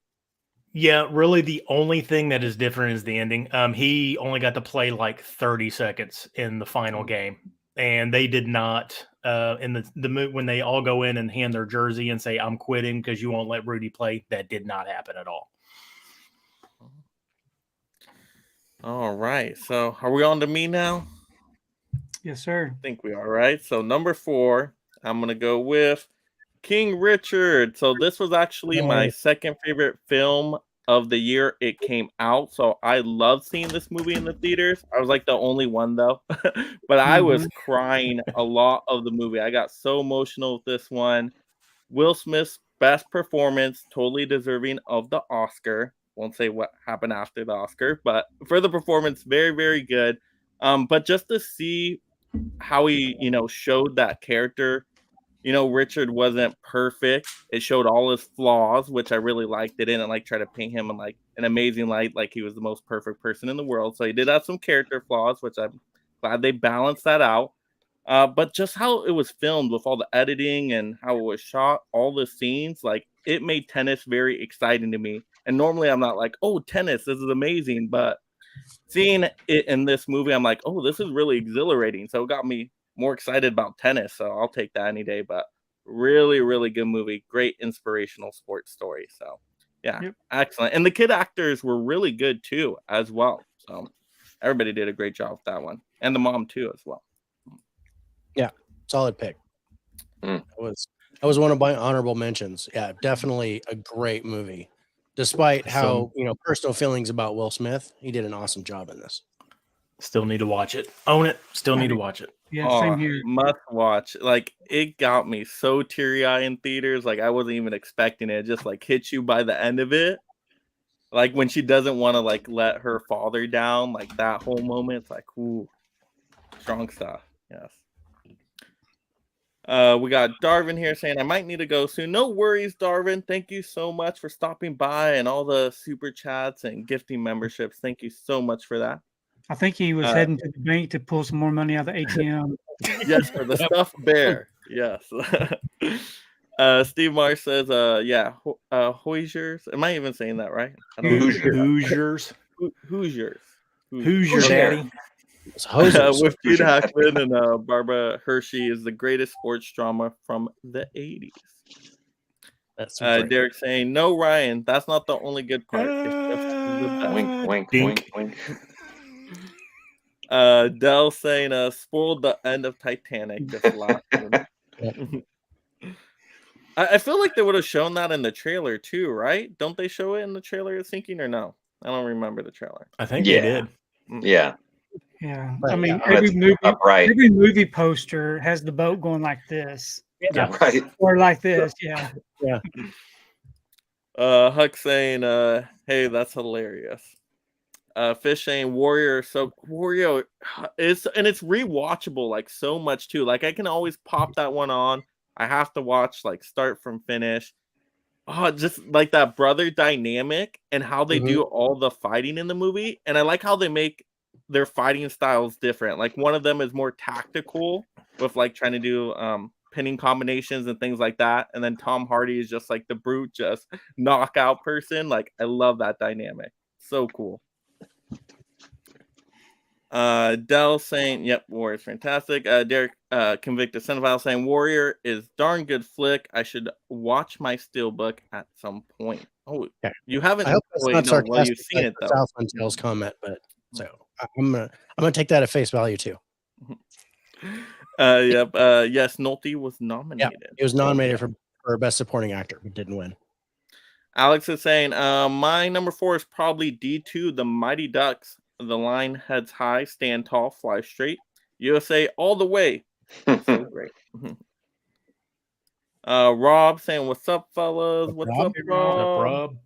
Yeah, really the only thing that is different is the ending. He only got to play like 30 seconds in the final game, and they did not in the when they all go in and hand their jersey and say, "I'm quitting because you won't let Rudy play." That did not happen at all. All right. So are we on to me now? Yes, sir. I think we are, right? So number 4, I'm going to go with King Richard. So this was actually my second favorite film of the year it came out. So I love seeing this movie in the theaters. I was like the only one though, but I was crying a lot of the movie. I got so emotional with this one. Will Smith's best performance, totally deserving of the Oscar. Won't say what happened after the Oscar, but for the performance, very, very good. But just to see how he, showed that character, Richard wasn't perfect. It showed all his flaws, which I really liked. They didn't like try to paint him in like an amazing light, like he was the most perfect person in the world. So he did have some character flaws, which I'm glad they balanced that out. But just how it was filmed with all the editing and how it was shot, all the scenes, like it made tennis very exciting to me. And normally I'm not like, oh, tennis, this is amazing. But seeing it in this movie, I'm like, oh, this is really exhilarating. So it got me more excited about tennis. So I'll take that any day. But really, really good movie. Great inspirational sports story. So yeah, excellent. And the kid actors were really good too, as well. So everybody did a great job with that one. And the mom too, as well. Yeah, solid pick. That was one of my honorable mentions. Yeah, definitely a great movie. Despite how personal feelings about Will Smith, he did an awesome job in this. Still need to watch it. Own it. Still need to watch it. Yeah, same here. Must watch. Like it got me so teary-eyed in theaters. Like I wasn't even expecting it. It just like hits you by the end of it. Like when she doesn't want to like let her father down, like that whole moment. It's like, ooh, strong stuff. Yes. We got Darvin here saying, I might need to go soon. No worries, Darvin. Thank you so much for stopping by and all the super chats and gifting memberships. Thank you so much for that. I think he was heading to the bank to pull some more money out of the ATM. Yes, for the stuffed bear. Yes. Steve Marsh says, Hoosiers. Am I even saying that right? Hoosiers. Hoosiers, daddy. With Gene Hackman and Barbara Hershey is the greatest sports drama from the 80s. That's Derek saying, no, Ryan, that's not the only good part. It's just the best. Wink, wink, Dink. wink, wink. Dell saying, spoiled the end of Titanic. Just laughing. I feel like they would have shown that in the trailer too, right? Don't they show it in the trailer of Sinking or no? I don't remember the trailer. I think they did. Yeah. Yeah, Right. I mean, That's upright. every movie poster has the boat going like this, Yeah. Right. or like this. Yeah, Huck saying, hey, that's hilarious. Fish saying Warrior, so Warrior is, and it's rewatchable like so much too. Like I can always pop that one on. I have to watch like start from finish. Oh, just like that brother dynamic and how they do all the fighting in the movie. And I like how they make their fighting styles different. Like one of them is more tactical with like trying to do pinning combinations and things like that. And then Tom Hardy is just like the brute, just knockout person. Like I love that dynamic. So cool. Dell saying, yep, Warrior is fantastic. Derek Convicted Cinephile saying Warrior is darn good flick. I should watch my steelbook at some point. Oh, you haven't. I hope that's not sarcastic. You've seen it though. Southland Tales comment, but so I'm gonna take that at face value too. Yep. Yes, Nolte was nominated. Yeah, he was nominated for best supporting actor, but didn't win. Alex is saying, my number 4 is probably D2, The Mighty Ducks. The line heads high, stand tall, fly straight. USA all the way. So great. Rob saying, what's up, fellas? What's up, Rob?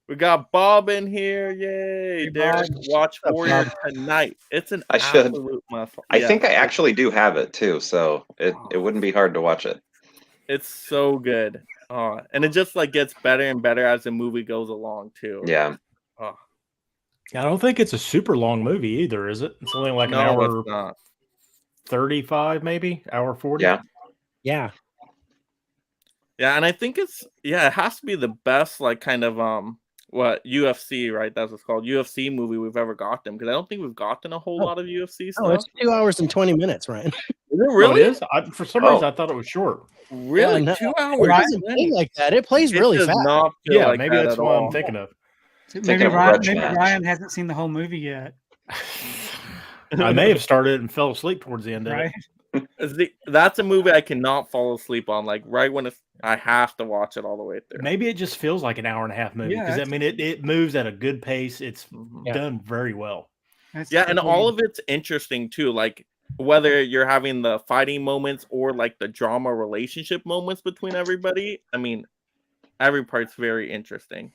We got Bob in here. Yay. Derek, watch Warrior tonight. It's an absolute must. I think I actually do have it too, so it wouldn't be hard to watch it. It's so good. And it just like gets better and better as the movie goes along too. Yeah. I don't think it's a super long movie either, is it? It's only like an hour 35, maybe hour 40. Yeah. And I think it has to be the best like kind of what UFC, right? That's what's called UFC movie we've ever gotten, because I don't think we've gotten a whole lot of UFC stuff. Oh, it's 2 hours and 20 minutes, Ryan. Is it really? Oh, it is? For some reason, I thought it was short. Really? Yeah, 2 hours? It doesn't play like that. It plays really fast. Like maybe that's what I'm thinking of. Maybe Ryan hasn't seen the whole movie yet. I may have started and fell asleep towards the end of it. That's a movie I cannot fall asleep on. Like right when I have to watch it all the way through. Maybe it just feels like an hour and a half movie because it moves at a good pace. It's done very well. And all of it's interesting too. Like whether you're having the fighting moments or like the drama relationship moments between everybody. I mean, every part's very interesting.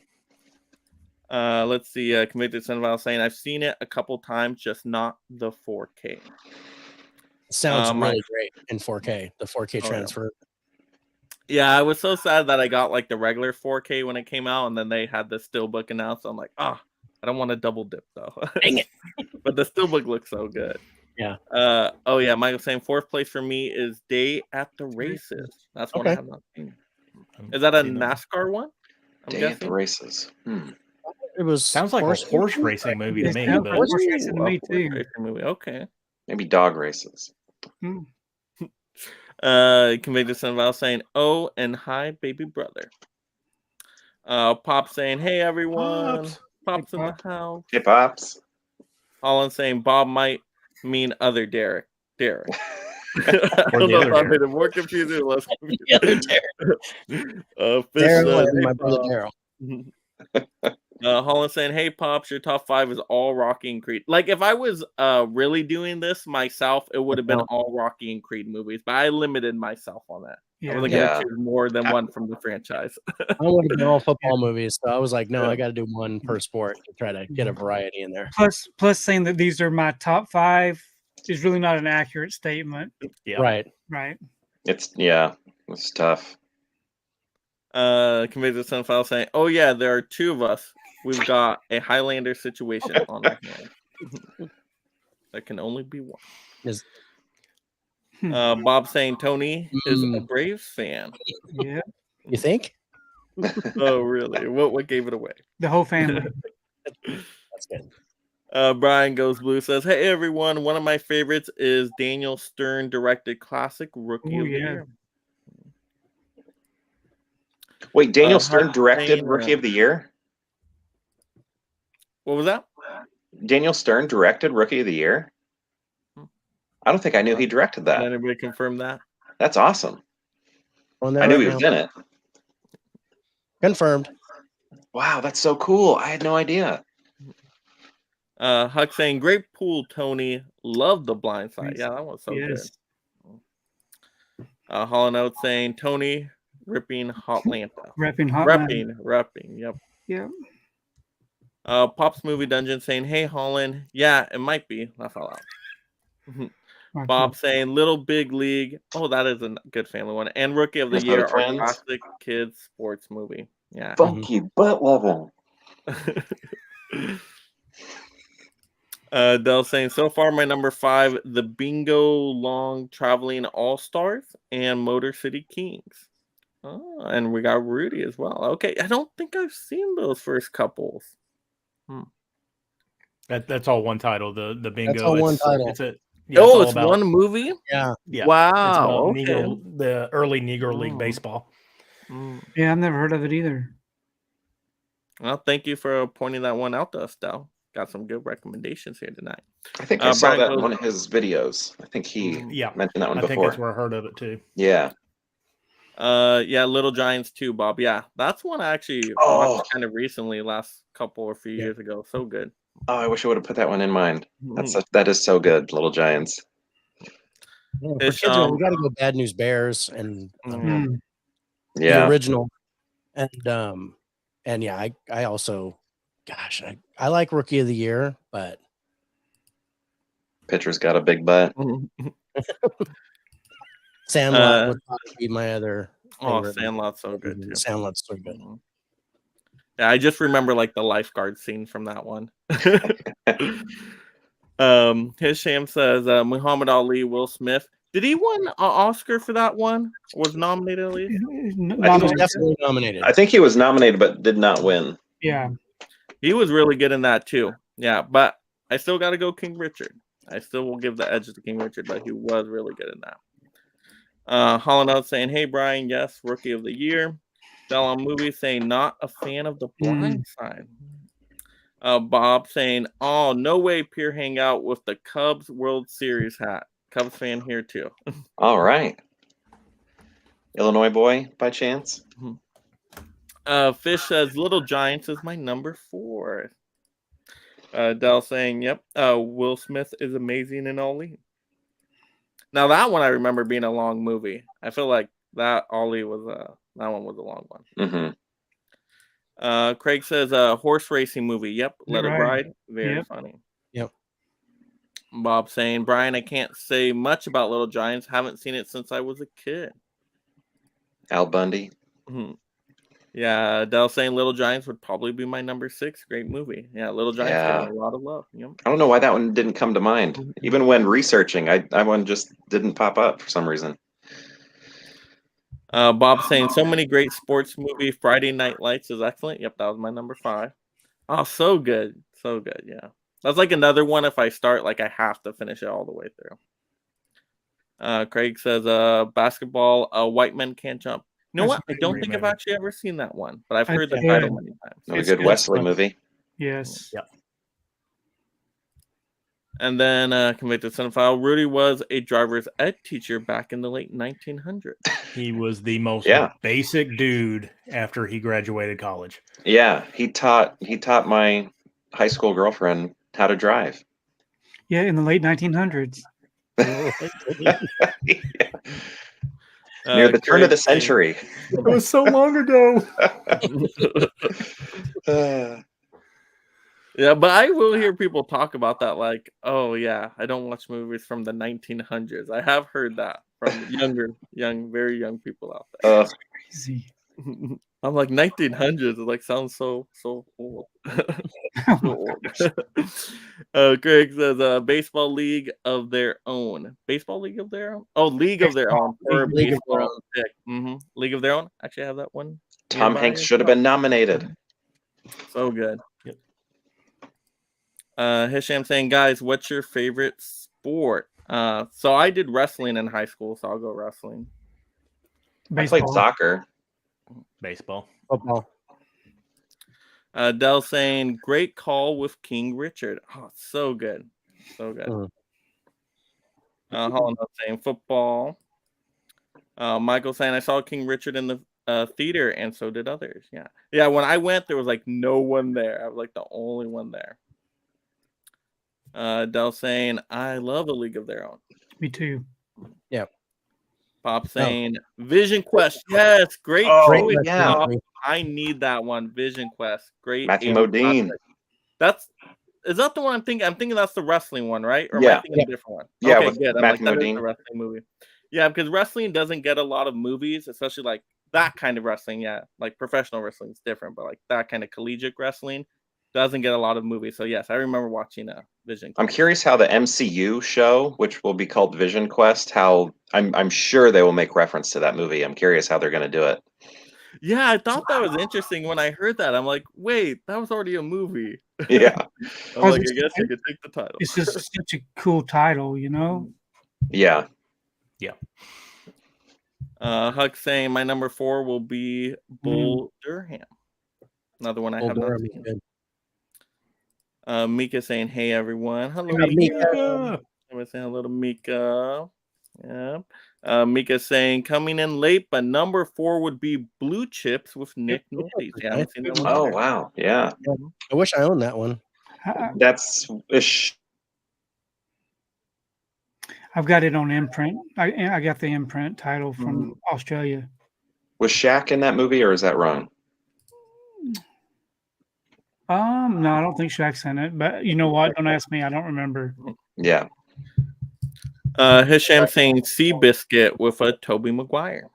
Let's see. Convicted Son of Al saying I've seen it a couple times, just not the 4K. Sounds really great in 4K. The 4K transfer. Yeah, I was so sad that I got like the regular 4K when it came out, and then they had the Steelbook announced. So I'm like, I don't want to double dip though. Dang it! But the Steelbook looks so good. Yeah. Oh yeah, Michael saying fourth place for me is Day at the Races. That's one I have not seen. Is that a NASCAR one? I'm Day guessing? at the Races. It was sounds like a horse racing movie to me. But Horse racing to me too. Movie. Okay. Maybe dog races. Convicted Son of Al saying, "Oh, and hi, baby brother." Pop saying, "Hey everyone, Pop's in the house." Hey, Pops. Holland saying, "Bob might mean other Derek." Derek. Or the other I made Derek. it more confusing. Less confusing. The other Daryl. Fish Daryl says, and my "Hey, brother Bob." Daryl. Holland saying, "Hey Pops, your top 5 is all Rocky and Creed." Like if I was really doing this myself, it would have been all Rocky and Creed movies, but I limited myself on that. I wasn't gonna choose more than one from the franchise. I want to do all football movies, so I was like, no, I got to do one per sport to try to get a variety in there. Plus, saying that these are my top 5 is really not an accurate statement. Yeah. Right. It's tough. Convicted Son of Al saying, "Oh yeah, there are 2 of us. We've got a Highlander situation on our hands. There can only be one." Bob saying Tony is a Braves fan. Yeah. You think? Oh really? What gave it away? The whole family. That's good. Brian Goes Blue says, "Hey everyone, one of my favorites is Daniel Stern directed classic Rookie of the Year." Wait, Daniel Stern directed Rookie of the Year? What was that? Daniel Stern directed Rookie of the Year? I don't think I knew he directed that. Can anybody confirm that? That's awesome. I knew he was in it. Confirmed. Wow, that's so cool. I had no idea. Huck saying, "Great pool, Tony. Love The Blind Side." Yeah, that was so good. Holland Out saying, "Tony ripping Hotlanta." Repping. Yep. Yeah. Pop's Movie Dungeon saying, "Hey Holland, yeah, it might be." Laugh out loud. Bob saying, "Little Big League." Oh, that is a good family one. And Rookie of the Year, our classic kids sports movie. Yeah. Funky butt loving. Dell saying, "So far my number 5, the Bingo Long Traveling All Stars and Motor City Kings." Oh, and we got Rudy as well. Okay, I don't think I've seen those first couples. That's all one title. The Bingo. That's all one title. It's one movie. Yeah. Wow. It's about the early Negro League baseball. Yeah, I've never heard of it either. Well, thank you for pointing that one out to us, Del. Got some good recommendations here tonight. I think I saw that in one of his videos. I think he mentioned that one before. I think that's where I heard of it too. Yeah. Little Giants too, Bob. Yeah, that's one I actually watched kind of recently, last couple or few years ago. So good. Oh, I wish I would have put that one in mind. That is so good, Little Giants. Yeah, for kids, we got to go Bad News Bears and the original, and yeah, I also, gosh, I like Rookie of the Year, but pitcher's got a big butt. Sandlot would probably be my other. Sandlot's so good too. Sandlot's so good. Yeah, I just remember like the lifeguard scene from that one. Hisham says Muhammad Ali, Will Smith. Did he win an Oscar for that one? Was nominated at least? He was definitely nominated. I think he was nominated but did not win. Yeah. He was really good in that too. Yeah, but I still got to go King Richard. I still will give the edge to King Richard, but he was really good in that. Holland Out saying, "Hey Brian, yes, Rookie of the Year." Fell on Movie saying, "Not a fan of The Blind Side." Bob saying, "Oh, no way, Pierre hang out with the Cubs World Series hat." Cubs fan here too. All right. Illinois boy by chance? Fish says, "Little Giants is my number 4. Dell saying, "Yep, Will Smith is amazing in Ollie." Now that one I remember being a long movie. I feel like that Ollie was that one was a long one. Craig says a horse racing movie. Yep, Let It Right. Ride. Very Yep. funny. Yep. Bob saying, Brian, I can't say much about Little Giants. Haven't seen it since I was a kid. Al Bundy. Mhm. Yeah, Dell saying Little Giants would probably be my number 6. Great movie. Yeah, Little Giants Yeah. getting a lot of love. Yep. I don't know why that one didn't come to mind. Even when researching, that one just didn't pop up for some reason. Bob saying so many great sports movie. Friday Night Lights is excellent. Yep, that was my number 5. Oh, so good. So good. Yeah. That's like another one. If I start, like, I have to finish it all the way through. Craig says basketball, White Men Can't Jump. You know That's what? I a don't great think I've movie. actually ever seen that one, but I've I heard the did. title many times. Another It's good good Wesley stuff. movie. Yes. Yep. And then convicted cinephile, Rudy was a driver's ed teacher back in the late 1900s. He was the most Yeah. basic dude after he graduated college. Yeah, he taught my high school girlfriend how to drive. Yeah, in the late 1900s. Near the turn of the Craig saying- century. It was so long ago. Yeah, but I will hear people talk about that like, oh yeah, I don't watch movies from the 1900s. I have heard that from very young people out there. Crazy. I'm like 1900s. It like sounds so old. So old. Greg says baseball league of their own. Baseball league of their own? Oh, league of their own. For League of their baseball pick. League of their own. Actually, I have that one. Tom nearby Hanks as should have well. been nominated. So good. Yep. Hisham saying, guys, what's your favorite sport? So I did wrestling in high school, so I'll go wrestling. I played soccer. Baseball. Football. Dell saying, great call with King Richard. Oh, so good. So good. Holland saying football. Michael saying, I saw King Richard in the theater, and so did others. Yeah. When I went, there was like no one there. I was like the only one there. Dell saying, I love A League of Their Own. Me too. Pop saying, Vision Quest. Yes, great. Oh, choice, yeah. Pop. I need that one. Vision Quest. Great. Matthew 80s Modine. classic. Is that the one I'm thinking? I'm thinking that's the wrestling one, right? Or am Yeah. I thinking a different one? Yeah, okay, with good. I'm Matthew like, that is Modine. the wrestling movie. Yeah, because wrestling doesn't get a lot of movies, especially like that kind of wrestling. Yeah, like professional wrestling is different, but like that kind of collegiate wrestling doesn't get a lot of movies. So yes, I remember watching Vision Quest. I'm curious how the MCU show, which will be called Vision Quest, how I'm sure they will make reference to that movie. I'm curious how they're going to do it. Yeah, I thought that was interesting when I heard that. I'm like, wait, that was already a movie. Yeah. I'm like, I guess you could take the title. It's just such a cool title, you know? Yeah. Huck saying my number 4 will be Bull Durham. Another one I have not seen. Mika saying, hey everyone. Hello, Mika. I'm saying hello to Mika. Yeah. Mika saying coming in late, but number 4 would be Blue Chips with Nick Nolte. Yeah, I haven't seen that one. Oh, either. wow. Yeah. I wish I owned that one. That's I've got it on imprint. I got the imprint title from Australia. Was Shaq in that movie, or is that wrong? No, I don't think Shaq's in it. But you know what? Don't ask me. I don't remember. Yeah. Hisham saying Seabiscuit with a Tobey Maguire.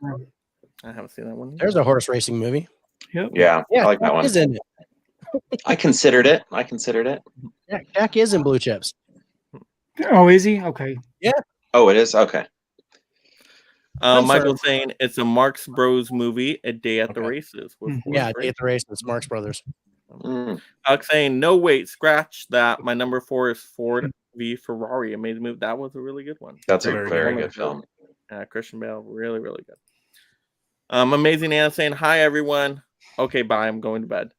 I haven't seen that one. There's a horse racing movie. Yep. Yeah. I like that Jack one. is in it. I considered it. Yeah, Jack is in Blue Chips. Oh, is he? Okay. Oh, it is? Okay. Michael saying it's a Marx Bros movie, A Day at the Races. With Yeah, horse Day at the Races, Marx Brothers. Huck saying, no, wait, scratch that. My number 4 is Ford v Ferrari. Amazing movie. That was a really good one. That's a very good film. Christian Bale, really, really good. Amazing Anna saying, hi, everyone. Okay, bye. I'm going to bed.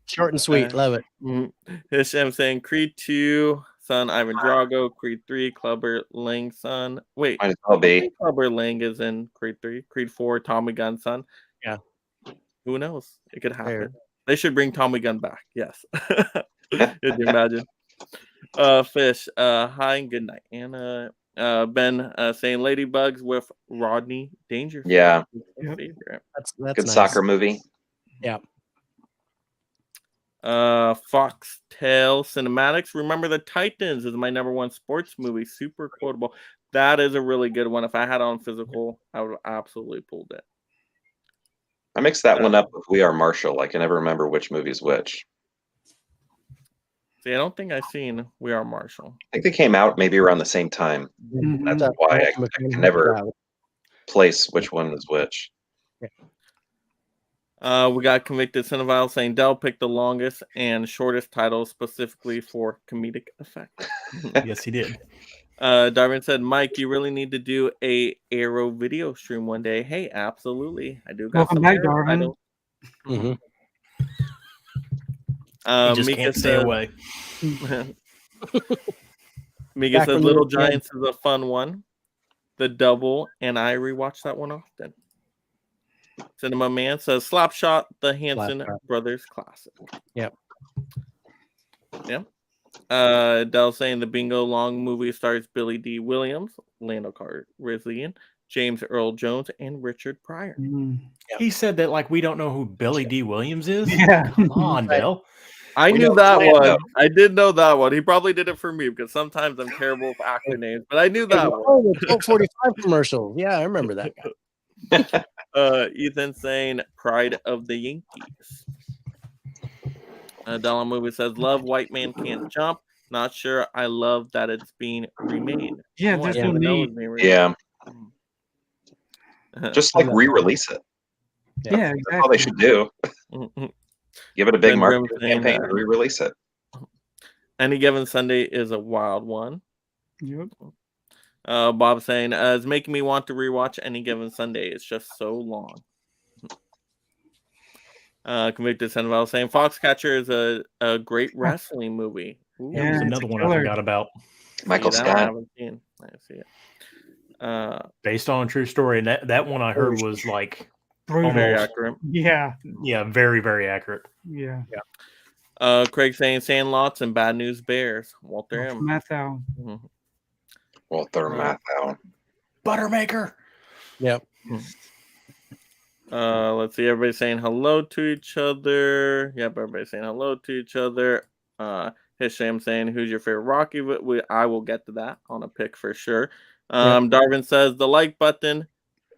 Short and sweet. Love it. Hisham saying, Creed 2, son Ivan Drago. Creed 3, Clubber Lang, son. Wait. Might as well be. Clubber Lang is in Creed 3. Creed 4, Tommy Gunn, son. Yeah. Who knows? It could happen. Fair. They should bring Tommy Gunn back. Yes. Could you imagine? Fish. Hi and good night. Anna. Ben saying Ladybugs with Rodney Dangerfield. Yeah. Yep. Favorite. That's Good nice. soccer movie. Yeah. Foxtail Cinematics. Remember the Titans is my number one sports movie. Super quotable. That is a really good one. If I had it on physical, I would absolutely pulled it. I mixed that one up with We Are Marshall. I can never remember which movie's which. See, I don't think I've seen We Are Marshall. I think they came out maybe around the same time. Mhm. That's why I can never place which one is which. We got Convicted Cinephile saying Dell picked the longest and shortest title specifically for comedic effect. Yes, he did. Darwin said, Mike, you really need to do a Arrow video stream one day. Hey, absolutely. I do got Welcome some back, Arrow Darwin. titles. Mhm. He just Mika can't stay says- away. Mika Back says when Little you were a kid. Giants is a fun one. The Double, and I rewatch that one often. Cinema Man says Slapshot, the Hanson Slapshot. Brothers classic. Yep. Yep. Dell saying the Bingo Long movie stars Billy D. Williams, Lando Calrissian, James Earl Jones, and Richard Pryor. Mm. He said that like we don't know who Billy D. Williams is. Yeah. Come on, Right. Dell. I We knew know that Lando. one. I did know that one. He probably did it for me because sometimes I'm terrible with actor names, but I knew that one. Oh, the 1245 commercial. Yeah, I remember that guy. Ethan saying Pride of the Yankees. Dollar Movie says Love White Man Can't Jump. Not sure I love that it's being remade. Yeah, Oh, I there's didn't no even know it was need. being remade. Yeah. Mhm. Just like re-release it. Yeah, That's all they should do. Give it a big Ben marketing Grimm saying, campaign and re-release it. Any Given Sunday is a wild one. Yep. Bob saying it's making me want to rewatch Any Given Sunday. It's just so long. Convicted Cinephile saying Foxcatcher is a great wrestling movie. Ooh, Yeah, There's it's another a one I killer. forgot about. Michael see, that one I Scott. haven't seen. I see it. Based on a true story. And that one I heard was like Brutal. Very almost, accurate. Yeah. yeah, very, very accurate. Yeah. Craig saying Sandlots and Bad News Bears. Walter M. Matthau. Mhm. Walter Matthau. Buttermaker. Yep. Let's see. Everybody saying hello to each other. Yep, everybody saying hello to each other. Hisham saying, "Who's your favorite Rocky?" I will get to that on a pick for sure. Darwin says the like button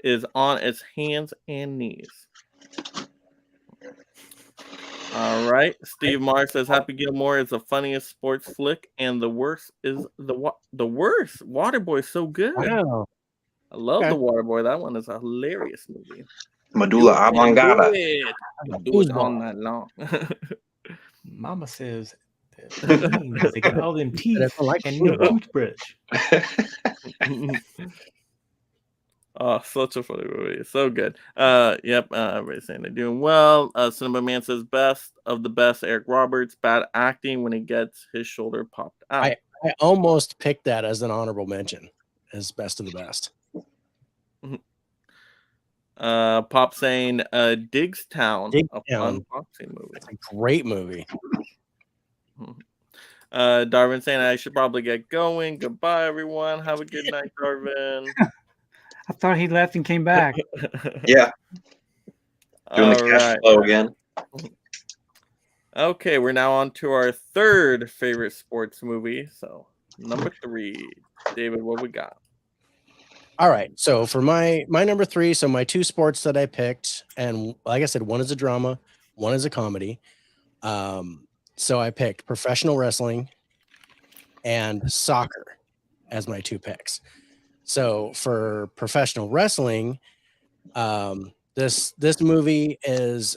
is on its hands and knees. All right. Steve Marr says Happy Gilmore is the funniest sports flick, and the worst is the worst. Waterboy is so good. Wow. I love Okay. the Waterboy. That one is a hilarious movie. Medulla You can oblongata. Do it, do it all night long. Mama says that they got all them teeth That's like and no toothbrush. Oh, such a funny movie. So good. Yep. Everybody's saying they're doing well. Cinema Man says best of the best. Eric Roberts, bad acting when he gets his shoulder popped out. I almost picked that as an honorable mention as best of the best. Pop saying Digstown, a fun Digstown. boxing movie. It's a great movie. Darwin saying I should probably get going. Goodbye, everyone. Have a good night, Darwin. I thought he left and came back. Yeah. Doing the All cash right. flow again. Okay, we're now on to our third favorite sports movie. So number 3, David, what we got? All right. So for my number 3, so my 2 sports that I picked, and like I said, one is a drama, one is a comedy. So I picked professional wrestling and soccer as my 2 picks. So for professional wrestling, this movie is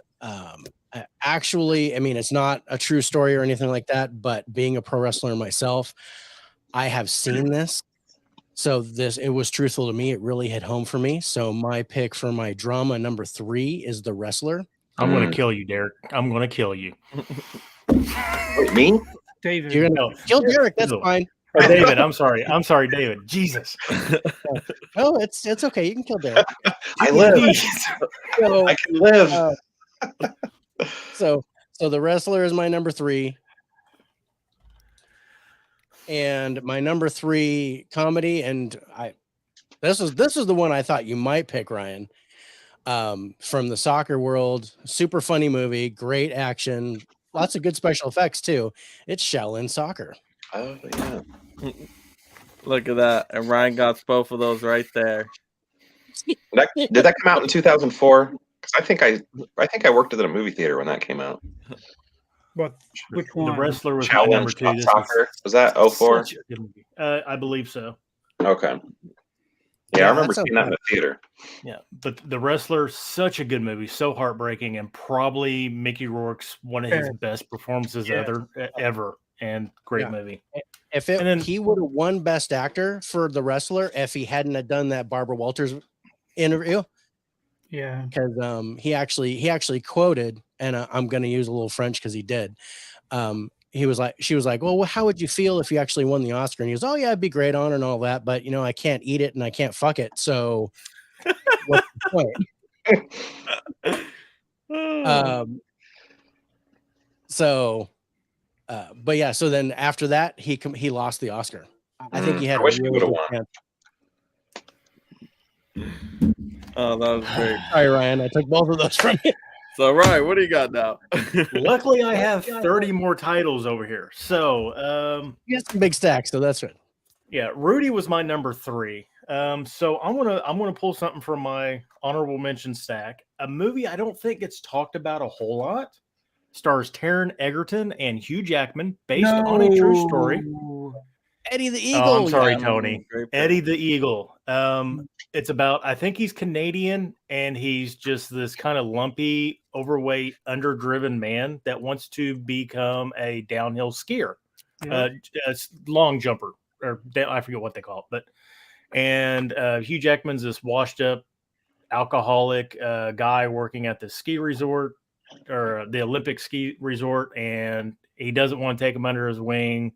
actually, I mean, it's not a true story or anything like that, but being a pro wrestler myself, I have seen this. So it was truthful to me. It really hit home for me. So my pick for my drama number 3 is The Wrestler. I'm going to kill you, Derek. I'm going to kill you. Wait, me? David. You're gonna kill Derek. That's fine. Or David, I'm sorry. I'm sorry, David. Jesus. No, it's okay. You can kill Derek. I live. So, I can live. so The Wrestler is my number 3. And my number 3 comedy, and this is the one I thought you might pick, Ryan. From the soccer world, super funny movie, great action, lots of good special effects too. It's Shaolin Soccer. Oh yeah. Look at that. And Ryan got both of those right there. Did that come out in 2004? Because I think I worked at a movie theater when that came out. But which one? The Wrestler was my Shaolin number 2. This Soccer. Was that 04? such a good movie. I believe so. Okay. Yeah, I remember seeing that in the theater. Yeah, but The Wrestler, such a good movie, so heartbreaking, and probably Mickey Rourke's one of his best performances ever, and great movie. If he would have won Best Actor for The Wrestler if he hadn't have done that Barbara Walters interview. Yeah, because he actually quoted, and I'm going to use a little French because he did. She was like, well, how would you feel if you actually won the Oscar? And he goes, oh yeah, it'd be great honor and all that, but I can't eat it and I can't fuck it. So what's the point? But yeah, so then after that, he lost the Oscar. I think he had. I wish he would have won. Oh, that was great. Sorry, Ryan, I took both of those from you. So, Ryan, what do you got now? Luckily, I have 30 more titles over here. So, you got some big stacks, so that's right. Yeah, Rudy was my number 3. So I'm gonna pull something from my honorable mention stack. A movie I don't think gets talked about a whole lot. Stars Taron Egerton and Hugh Jackman, based on a true story. Eddie the Eagle. Oh, I'm sorry, Tony. Eddie the Eagle. It's about, I think he's Canadian, and he's just this kind of lumpy, overweight, underdriven man that wants to become a downhill skier, a long jumper, or I forget what they call it. And Hugh Jackman's this washed up alcoholic guy working at the ski resort, or the Olympic ski resort, and he doesn't want to take him under his wing,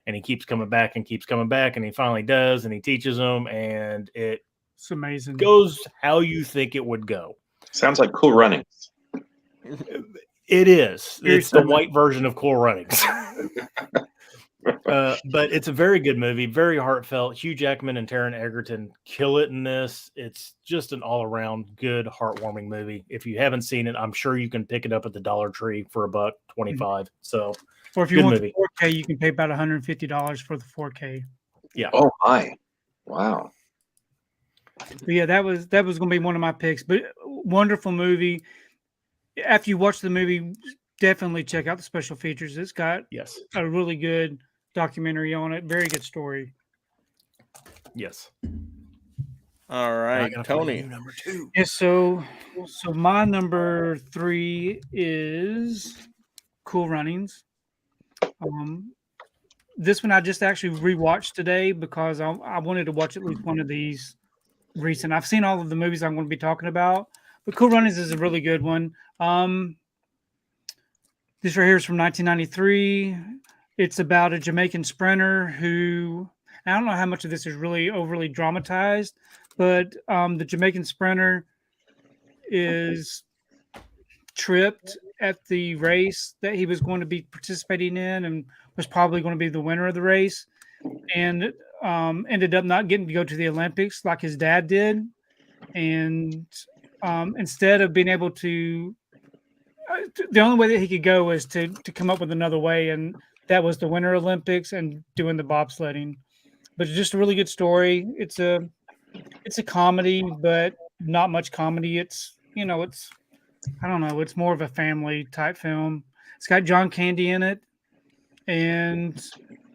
and he keeps coming back, and he finally does, and he teaches him, and it's amazing. Goes how you think it would go. Sounds like Cool Runnings. It is. It's the white version of Cool Runnings. But it's a very good movie, very heartfelt. Hugh Jackman and Taron Egerton kill it in this. It's just an all-around good, heartwarming movie. If you haven't seen it, I'm sure you can pick it up at the Dollar Tree for $1.25. So, or if you want the 4K, you can pay about $150 for the 4K. Yeah. Oh my! Wow. But yeah, that was going to be one of my picks. But wonderful movie. After you watch the movie, definitely check out the special features. It's got a really good documentary on it. Very good story. Yes. All right, Tony. Number 2. Yeah, so my number 3 is Cool Runnings. This one I just actually rewatched today because I wanted to watch at least one of these recent. I've seen all of the movies I'm going to be talking about, but Cool Runnings is a really good one. This right here is from 1993. It's about a Jamaican sprinter who, I don't know how much of this is really overly dramatized, but the Jamaican sprinter is tripped at the race that he was going to be participating in and was probably going to be the winner of the race, and ended up not getting to go to the Olympics like his dad did. And instead of being able to, the only way that he could go was to come up with another way, and that was the Winter Olympics and doing the bobsledding. But it's just a really good story. It's a comedy, but not much comedy. It's I don't know. It's more of a family type film. It's got John Candy in it, and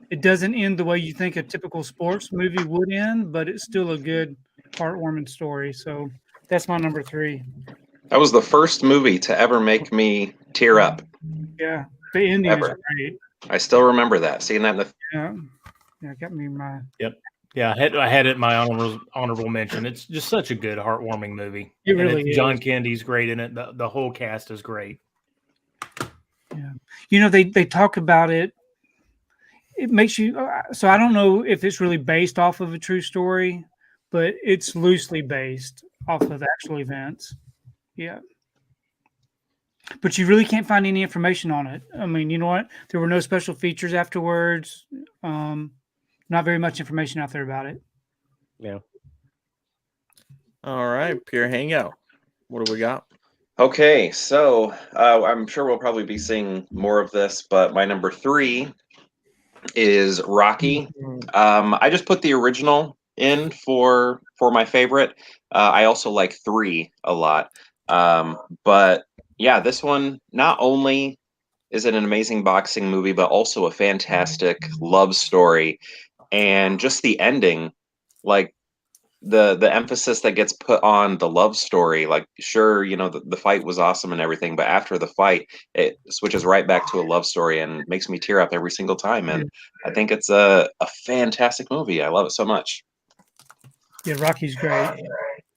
it doesn't end the way you think a typical sports movie would end, but it's still a good, heartwarming story. So that's my number 3. That was the first movie to ever make me tear up. Yeah, the ending is great. I still remember that. Seeing that in the yeah, got me in my Yeah, I had it in my honorable mention. It's just such a good, heartwarming movie. It really is. John Candy's great in it. The whole cast is great. Yeah, they talk about it. It makes you. So I don't know if it's really based off of a true story, but it's loosely based off of actual events. Yeah. But you really can't find any information on it. I mean, you know what? There were no special features afterwards. not very much information out there about it. Yeah. All right, Pure Hangout. What do we got? Okay, so I'm sure we'll probably be seeing more of this, but my number 3 is Rocky. I just put the original in for my favorite. I also like 3 a lot, but yeah, this one not only is it an amazing boxing movie, but also a fantastic love story, and just the ending, like the emphasis that gets put on the love story. Like, sure, the fight was awesome and everything, but after the fight it switches right back to a love story and makes me tear up every single time, and I think it's a fantastic movie. I love it so much. Yeah, Rocky's great.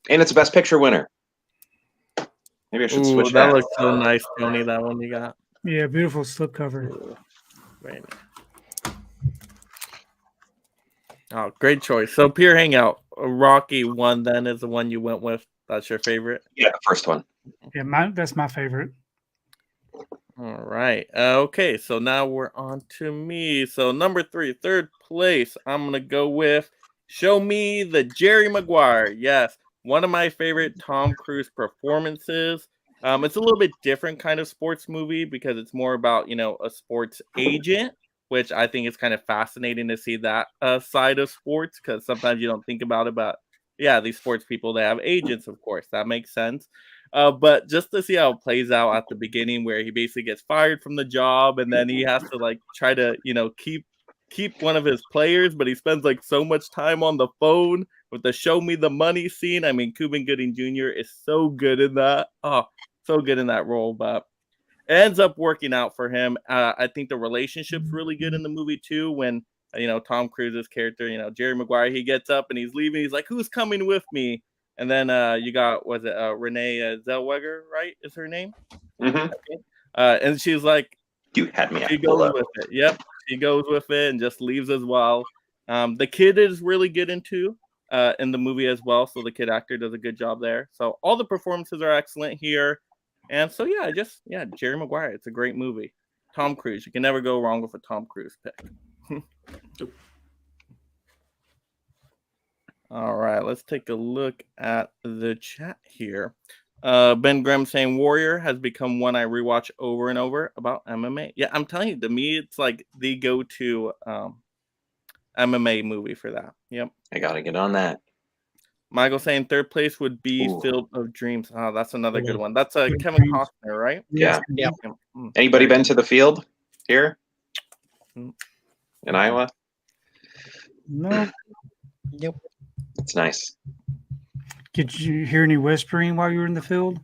And it's a Best Picture winner. Maybe I should switch that that. looks so nice, Tony, that one you got. Yeah, beautiful slipcover. Very nice. Oh, great choice. So Pure Hangout, Rocky 1 then is the one you went with. That's your favorite? Yeah, the first one. Yeah, that's my favorite. All right. Okay, so now we're on to me. So number 3, third place, I'm going to go with Show Me the Jerry Maguire. Yes, one of my favorite Tom Cruise performances. It's a little bit different kind of sports movie because it's more about, a sports agent, which I think is kind of fascinating to see that side of sports, because sometimes you don't think about it. But yeah, these sports people, they have agents, of course. That makes sense. But just to see how it plays out at the beginning, where he basically gets fired from the job, and then he has to like try to, keep one of his players, but he spends like so much time on the phone with the "Show Me the Money" scene. I mean, Cuban Gooding Jr. is so good in that. Oh, so good in that role, but it ends up working out for him. I think the relationship's really good in the movie too. When Tom Cruise's character, Jerry Maguire, he gets up and he's leaving. He's like, "Who's coming with me?" And then you got, was it Renee Zellweger, right? Is her name? Mm-hmm. And she's like, you had me. She goes with it. Yep, she goes with it and just leaves as well. The kid is really good in the movie as well. So the kid actor does a good job there. So all the performances are excellent here. And so Jerry Maguire. It's a great movie. Tom Cruise. You can never go wrong with a Tom Cruise pick. All right, let's take a look at the chat here. Ben Grimm saying Warrior has become one I rewatch over and over about MMA. Yeah, I'm telling you, to me, it's like the go-to MMA movie for that. Yep. I gotta get on that. Michael saying third place would be Ooh. Field of Dreams. Oh, that's another good one. That's Kevin Costner, right? Yeah. Yeah. Anybody been to the field here in Iowa? No. Yep. It's nice. Did you hear any whispering while you were in the field?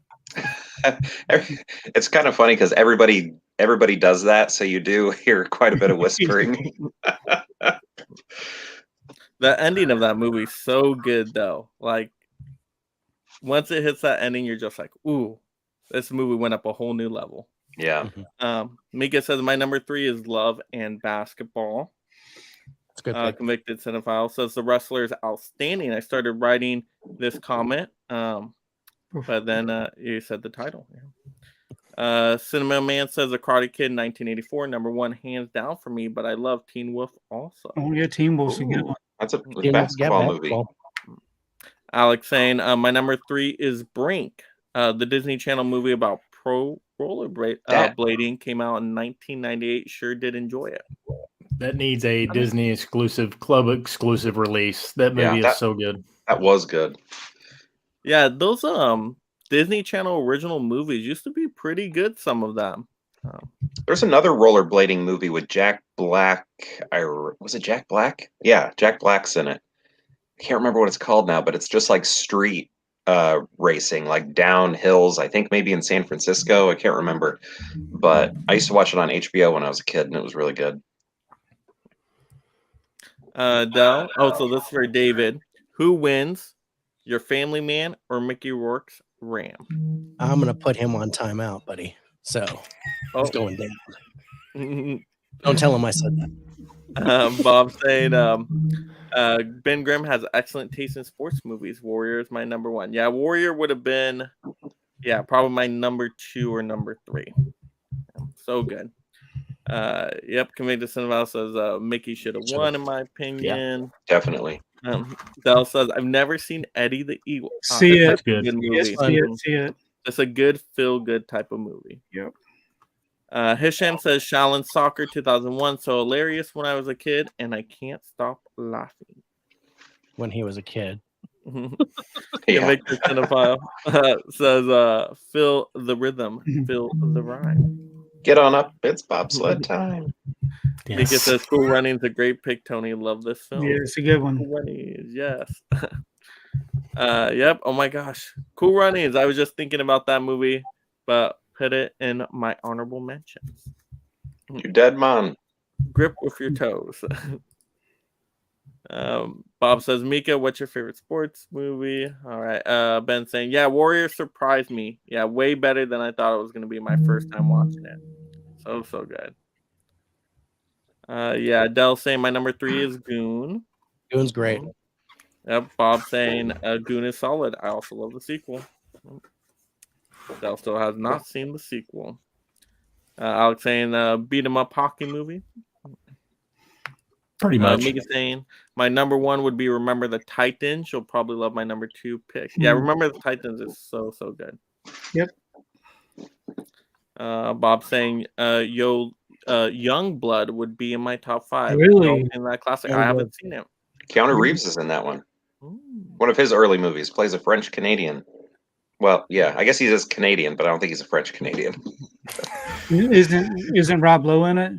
It's kind of funny because everybody does that, so you do hear quite a bit of whispering. The ending of that movie is so good, though. Like, once it hits that ending, you're just like, ooh, this movie went up a whole new level. Yeah. Mika says my number 3 is Love and Basketball. It's good. Convicted Cinephile says the wrestler is outstanding. I started writing this comment, but then you said the title. Yeah. Cinema Man says The Karate Kid 1984, number 1 hands down for me, but I love Teen Wolf also. Oh yeah, Teen Wolf's a good one. That's a basketball movie. Alex saying my number 3 is Brink, the Disney Channel movie about pro roller blading, came out in 1998. Sure did enjoy it. That needs a Disney exclusive, club exclusive release. That movie is so good. That was good. Yeah, those Disney Channel original movies used to be pretty good, some of them. There's another rollerblading movie with Jack Black. Was it Jack Black? Yeah, Jack Black's in it. I can't remember what it's called now, but it's just like street racing, like down hills. I think maybe in San Francisco. I can't remember. But I used to watch it on HBO when I was a kid, and it was really good. Dell. So this is for David. Who wins, your Family Man or Mickey Rourke's Ram? I'm gonna put him on timeout, buddy. So he's going down. Don't tell him I said that. Bob saying Ben Grimm has excellent taste in sports movies. Warrior is my number 1. Yeah, Warrior would have been probably my number 2 or number 3. So good. Yep, Convicted Cinephile says Mickey should have won, in my opinion. Definitely. Dell says I've never seen Eddie the Eagle. See it's it. a good movie. Yes, see it. It's a good feel-good type of movie. Yep. Hisham says Shaolin Soccer 2001, so hilarious when I was a kid, and I can't stop laughing. When he was a kid. Convicted Cinephile says feel the rhythm, feel the rhyme. Get on up, it's bobsled time. Mika says Cool Runnings a great pick, Tony. Love this film. Yeah, it's a good one. Cool Runnings, yes. Yep. Oh my gosh. Cool Runnings. I was just thinking about that movie, but put it in my honorable mentions. You dead man. Grip with your toes. Bob says, Mika, what's your favorite sports movie? All right. Ben saying, yeah, Warriors surprised me. Yeah, way better than I thought it was going to be my first time watching it. So good. Yeah, Dell saying my number 3 is Goon. Goon's great. Yep, Bob saying Goon is solid. I also love the sequel. Dell still has not seen the sequel. Alex saying beat 'em up hockey movie. Pretty much. Mika saying my number 1 would be Remember the Titans. You'll probably love my number 2 pick. Yeah, Remember the Titans is so good. Yep. Bob saying Young Blood would be in my top 5. Really? In that classic. I haven't seen it. Keanu Reeves is in that one. One of his early movies. Plays a French Canadian. Well, yeah, I guess he is Canadian, but I don't think he's a French Canadian. Isn't Rob Lowe in it?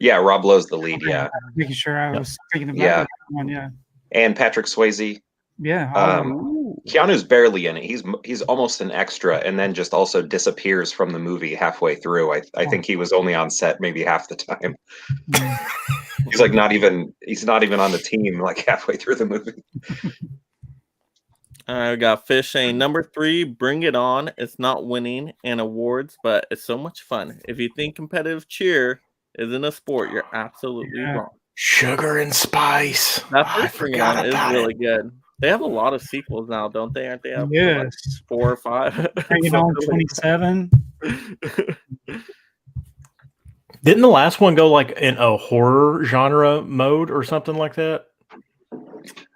Yeah, Rob Lowe's the lead. Yeah, Making sure I was thinking about Yeah. that one. Yeah. and Patrick Swayze. Yeah. Keanu's barely in it. He's almost an extra, and then just also disappears from the movie halfway through. I think he was only on set maybe half the time. He's like he's not even on the team like halfway through the movie. I got Fish saying number 3, Bring It On. It's not winning and awards, but it's so much fun. If you think competitive cheer isn't a sport, you're absolutely wrong. Sugar and Spice. That first Bring It On is really good. They have a lot of sequels now, don't they? Aren't they? Up to like 4 or 5. Bring It On 27. Didn't the last one go like in a horror genre mode or something like that?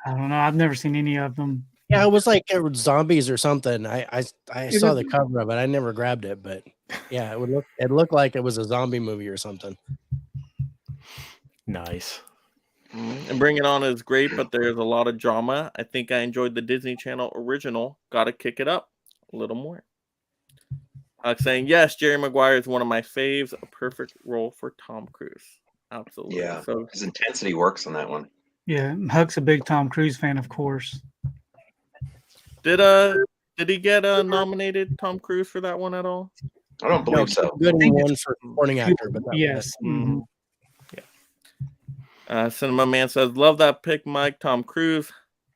I don't know. I've never seen any of them. Yeah, it was like zombies or something. I saw the cover of it. I never grabbed it, but yeah, it looked like it was a zombie movie or something. Nice. And Bring It On is great, but there's a lot of drama. I think I enjoyed the Disney Channel original. Gotta kick it up a little more. Saying yes, Jerry Maguire is one of my faves. A perfect role for Tom Cruise. Absolutely. Yeah, so his intensity works on that one. Yeah, Huck's a big Tom Cruise fan, of course. Did he get nominated, Tom Cruise, for that one at all? I don't believe so. Good one for supporting actor, but yes. Mm-hmm. Yeah. Cinema Man says, "Love that pick, Mike. Tom Cruise.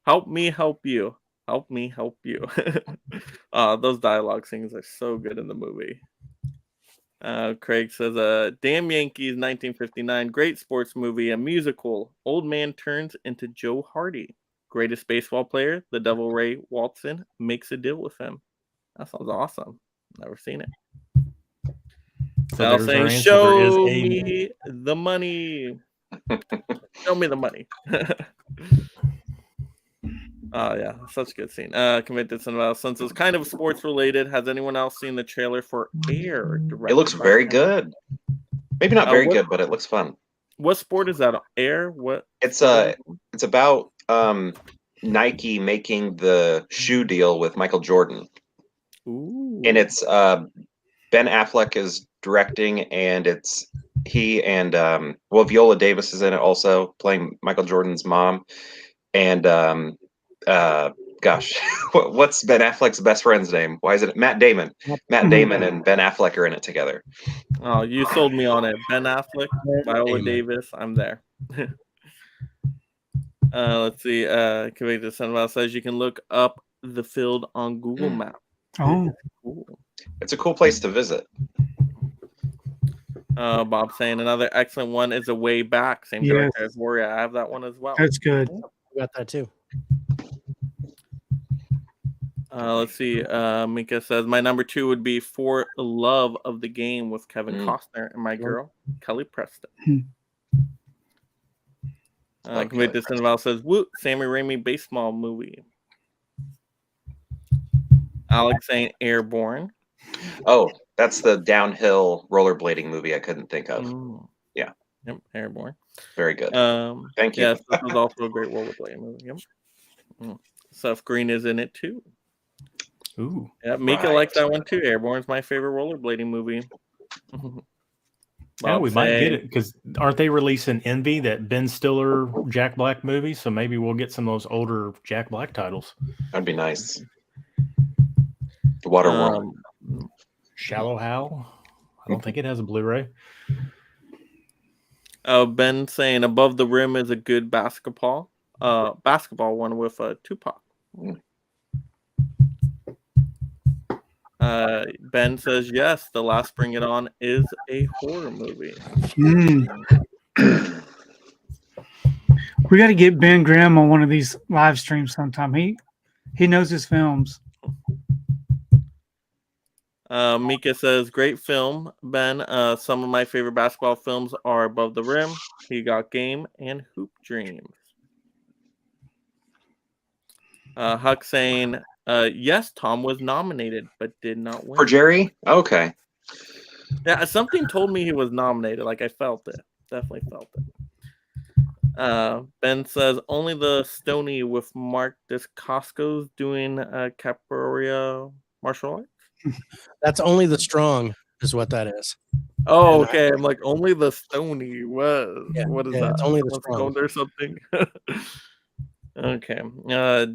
Help me help you. Help me help you." Those dialogue scenes are so good in the movie. Craig says, "Damn Yankees, 1959. Great sports movie. A musical. Old man turns into Joe Hardy. Greatest baseball player, the Devil Ray Walton, makes a deal with him." That sounds awesome. Never seen it. So saying, "Show me the money. Show me the money." Oh yeah, such a good scene. Convicted Cinephile, since it's kind of sports related, has anyone else seen the trailer for Air? It looks very good. Maybe not very good, but it looks fun. What sport is that? Air? What? It's about Nike making the shoe deal with Michael Jordan. Ooh. And it's Ben Affleck is directing, and it's he and Viola Davis is in it also, playing Michael Jordan's mom. And gosh, what's Ben Affleck's best friend's name? Why is it Matt Damon? Matt Damon and Ben Affleck are in it together. Oh, you sold me on it. Ben Affleck, Viola Davis. I'm there. Let's see. Convicted Cinephile says you can look up the field on Google Maps. Oh, cool. It's a cool place to visit. Bob saying another excellent one is A Way Back. Same director as Warrior. I have that one as well. That's good. We got that too. Let's see. Mika says my number 2 would be For the Love of the Game with Kevin Costner and my girl Kelly Preston. Convicted Cinnaval says, "Woo, Sammy Raimi baseball movie." Alex saying Airborne. Oh, that's the downhill rollerblading movie I couldn't think of. Yeah. Yep, Airborne. Very good. Thank you. Yes, this was also a great rollerblading movie. Yep. Seth Green is in it too. Ooh. Yeah, Mika likes that one too. Airborne's my favorite rollerblading movie. Yeah, we might get it because aren't they releasing Envy, that Ben Stiller Jack Black movie? So maybe we'll get some of those older Jack Black titles. That'd be nice. Waterworld. Shallow Hal. I don't think it has a Blu-ray. Ben saying Above the Rim is a good basketball one with Tupac. Ben says yes, The Last Bring It On is a horror movie. We got to get Ben Grimm on one of these live streams sometime. He knows his films. Mika says great film, Ben. Some of my favorite basketball films are Above the Rim, He Got Game, and Hoop Dreams. Huck saying yes, Tom was nominated but did not win. For Jerry? Okay. Yeah, something told me he was nominated. Like I felt it. Definitely felt it. Ben says only the Stony with Mark Dacascos doing capoeira martial arts. That's Only the Strong is what that is. Oh, okay. I'm like only the Stony was. Yeah, what is that? It's Only the Strong. Or something. Okay.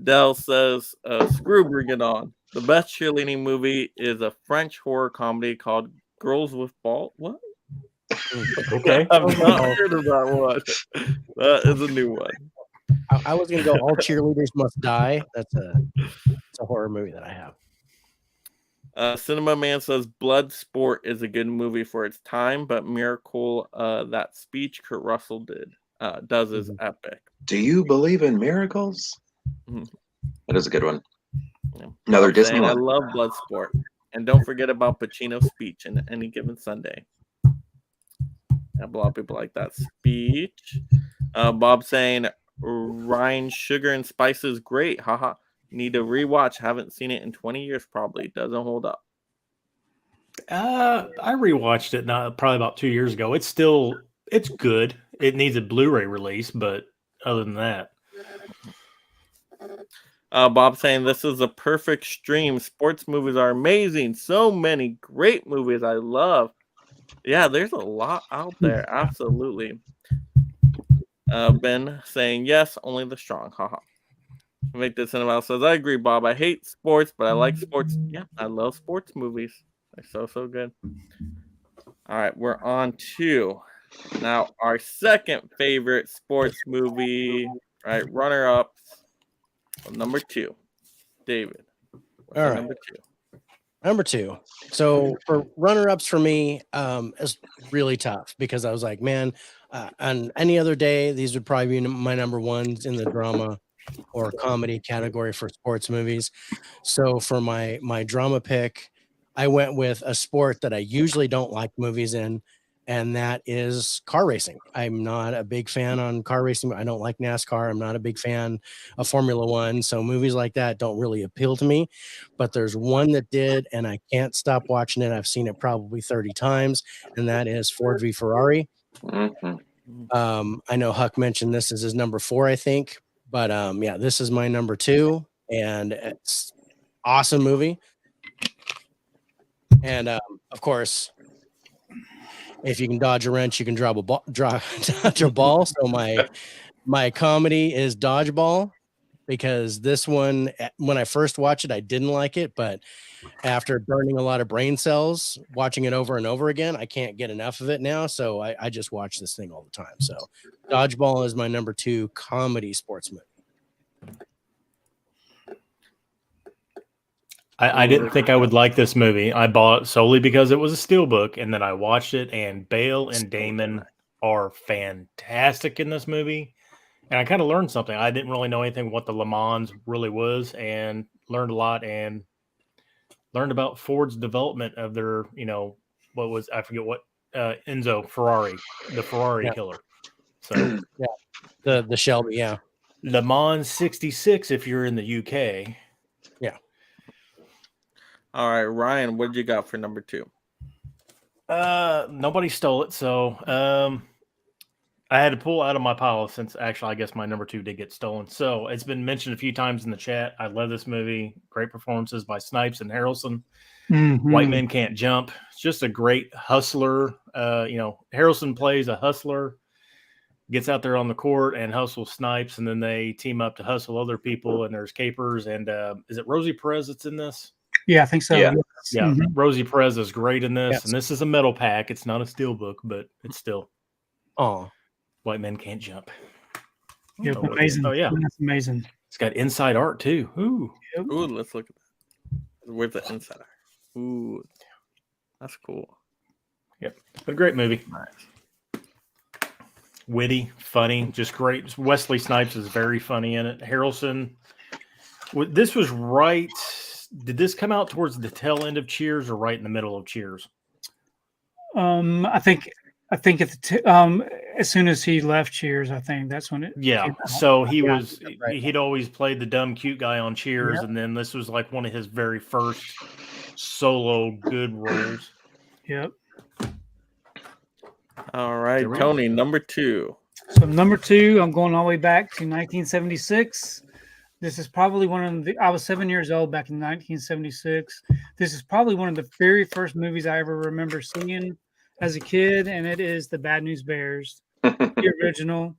Dell says screw Bring It On. The best cheerleading movie is a French horror comedy called Girls with Balls. What? Okay. I'm not heard of that one. That is a new one. I was gonna go All Cheerleaders Must Die. It's a horror movie that I have. Cinema Man says Blood Sport is a good movie for its time, but Miracle, that speech Kurt Russell does is epic. Do you believe in miracles? That is a good one. Yeah. Another Disney one. I love Blood Sport. And don't forget about Pacino's speech in Any Given Sunday. I have a lot of people like that speech. Bob saying Ryan Sugar and Spice is great. Haha. Need to rewatch. Haven't seen it in 20 years probably. Doesn't hold up. I rewatched it probably about 2 years ago. It's good. It needs a Blu-ray release, but other than that. Bob saying this is a perfect stream. Sports movies are amazing. So many great movies I love. Yeah, there's a lot out there. Absolutely. Ben saying yes, only the strong. Haha. Make this Cinema says I agree, Bob. I hate sports, but I like sports. Yeah, I love sports movies. They're so good. All right, we're on to now our second favorite sports movie. Right, runner-up. Number 2, David. All right. Number 2. So for runner-ups for me, it's really tough because I was like, man, on any other day, these would probably be my number ones in the drama or comedy category for sports movies. So for my drama pick, I went with a sport that I usually don't like movies in, and that is car racing. I'm not a big fan on car racing. I don't like NASCAR. I'm not a big fan of Formula One. So movies like that don't really appeal to me. But there's one that did, and I can't stop watching it. I've seen it probably 30 times, and that is Ford v Ferrari. I know Huck mentioned this as his number 4, I think. But yeah, this is my number 2, and it's awesome movie. And of course, if you can dodge a wrench, you can dodge a ball. So my comedy is Dodgeball, because this one, when I first watched it, I didn't like it, but after burning a lot of brain cells, watching it over and over again, I can't get enough of it now. So I just watch this thing all the time. So Dodgeball is my number 2 comedy sports movie. I didn't think I would like this movie. I bought it solely because it was a steelbook, and then I watched it, and Bale and Damon are fantastic in this movie. And I kind of learned something. I didn't really know anything what the Le Mans really was, and learned a lot and learned about Ford's development of their, I forget what, Enzo Ferrari, the Ferrari Yeah. killer. So the Shelby, yeah. Le Mans 66 if you're in the UK. Yeah. All right, Ryan, what did you got for number 2? Nobody stole it, so I had to pull out of my pile since actually I guess my number 2 did get stolen. So it's been mentioned a few times in the chat. I love this movie. Great performances by Snipes and Harrelson. White Men Can't Jump. It's just a great hustler. Harrelson plays a hustler, gets out there on the court and hustles Snipes, and then they team up to hustle other people. And there's capers. And is it Rosie Perez that's in this? Yeah, I think so. Yeah. Yes. Yeah, Rosie Perez is great in this. Yes. And this is a metal pack. It's not a steel book, but it's still Oh, White Men Can't Jump. Yep, Oh, amazing. oh, yeah. That's amazing. It's got inside art too. Ooh. Ooh, let's look at that. Where's the inside art? Ooh, that's cool. But a great movie. Nice. Witty, funny, just great. Wesley Snipes is very funny in it. Harrelson. This was right. Did this come out towards the tail end of Cheers or right in the middle of Cheers? I think at as soon as he left Cheers, I think that's when it. Yeah. came out. So he Yeah, was. right. He'd always played the dumb cute guy on Cheers, Yep. and then this was like one of his very first solo good roles. Yep. All right, There we go. Tony, number 2. So number 2, I'm going all the way back to 1976. This is probably I was 7 years old back in 1976. This is probably one of the very first movies I ever remember seeing as a kid, and it is The Bad News Bears, the original.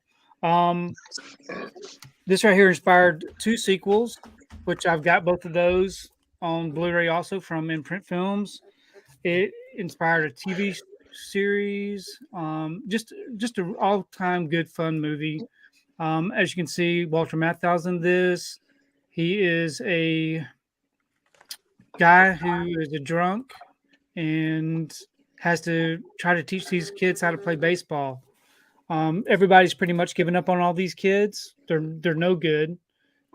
This right here inspired 2 sequels, which I've got both of those on Blu-ray also from Imprint Films. It inspired a TV series, just an all-time good fun movie. As you can see, Walter Matthau's in this. He is a guy who is a drunk and has to try to teach these kids how to play baseball. Everybody's pretty much given up on all these kids. They're no good,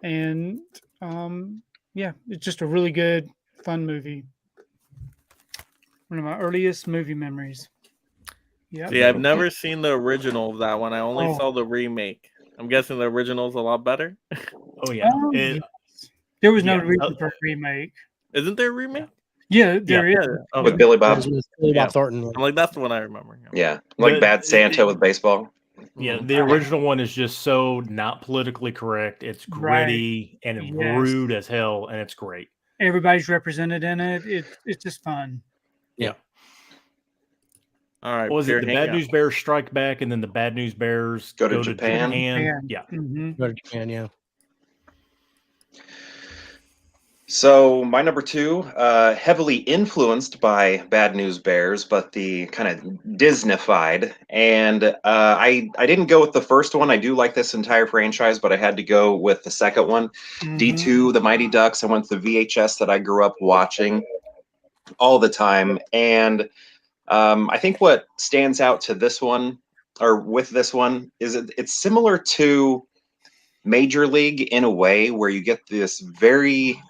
and it's just a really good, fun movie. One of my earliest movie memories. Yeah. See, I've never seen the original of that one. I only Oh. saw the remake. I'm guessing the original is a lot better. Oh yeah. Yes. There was no yeah, reason for a remake. Isn't there a remake? Yeah, there is. Oh, With Billy Bob. Billy Bob Yeah. Thornton. I'm like, that's the one I remember. Yeah. Like The- Bad Santa with baseball. Yeah, the original one is just so not politically correct. It's Right. gritty and Yes. rude as hell, and it's great. Everybody's represented in it. It's just fun. All right. What was it? Beer The Bad Hangout. News Bears strike back, and then the Bad News Bears Go to Japan. Yeah. Mm-hmm. Go to Japan, yeah. So my number 2, heavily influenced by Bad News Bears, but the kind of Disneyfied. And I didn't go with the first one. I do like this entire franchise, but I had to go with the second one. D2, The Mighty Ducks. I went with the VHS that I grew up watching all the time. And I think what stands out to this one, or with this one, is it's similar to Major League in a way where you get this very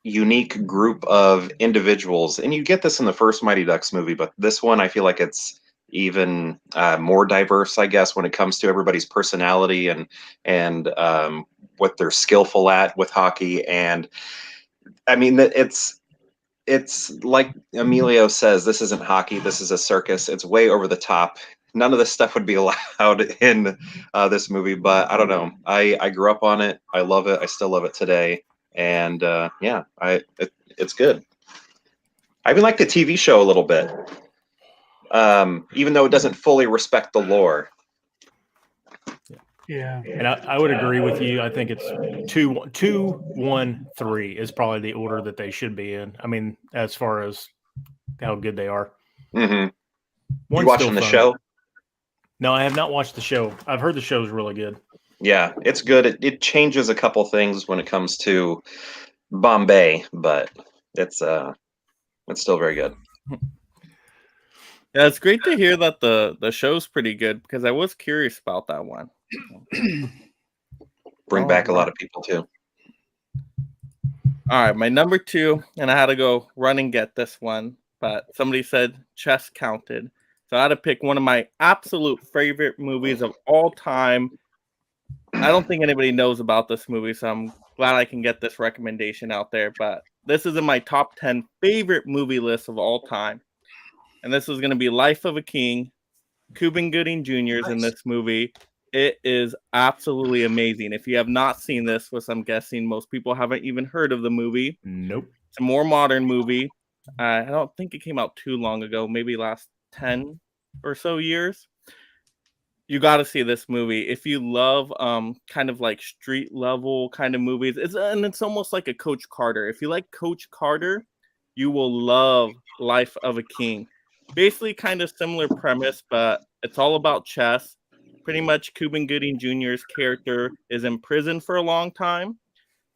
unique group of individuals, and you get this in the first Mighty Ducks movie, but this one I feel like it's even more diverse, I guess, when it comes to everybody's personality and what they're skillful at with hockey. And I mean, it's like Emilio says, this isn't hockey, this is a circus. It's way over the top. None of this stuff would be allowed in this movie, but I don't know. I grew up on it. I love it. I still love it today. And it's good. I even like the TV show a little bit, even though it doesn't fully respect the lore. Yeah. And I would agree with you. I think it's 2, 1, 3 is probably the order that they should be in. I mean, as far as how good they are. Mm-hmm. You One's watching still the fun. show? No, I have not watched the show. I've heard the show is really good. Yeah, it's good. It changes a couple things when it comes to Bombay, but it's still very good. Yeah, it's great to hear that the show's pretty good because I was curious about that one. Bring Oh, back a lot right. of people too. All right, my number 2, and I had to go run and get this one, but somebody said chess counted. So I had to pick one of my absolute favorite movies of all time. I don't think anybody knows about this movie, so I'm glad I can get this recommendation out there. But this is in my top 10 favorite movie list of all time. And this is going to be Life of a King. Cuba Gooding Jr. is in this movie. It is absolutely amazing. If you have not seen this, which I'm guessing most people haven't even heard of the movie. Nope. It's a more modern movie. I don't think it came out too long ago, maybe last 10 or so years. You got to see this movie if you love kind of like street level kind of movies. It's almost like a Coach Carter. If you like Coach Carter, you will love Life of a King. Basically, kind of similar premise, but it's all about chess. Pretty much, Cuba Gooding Jr.'s character is in prison for a long time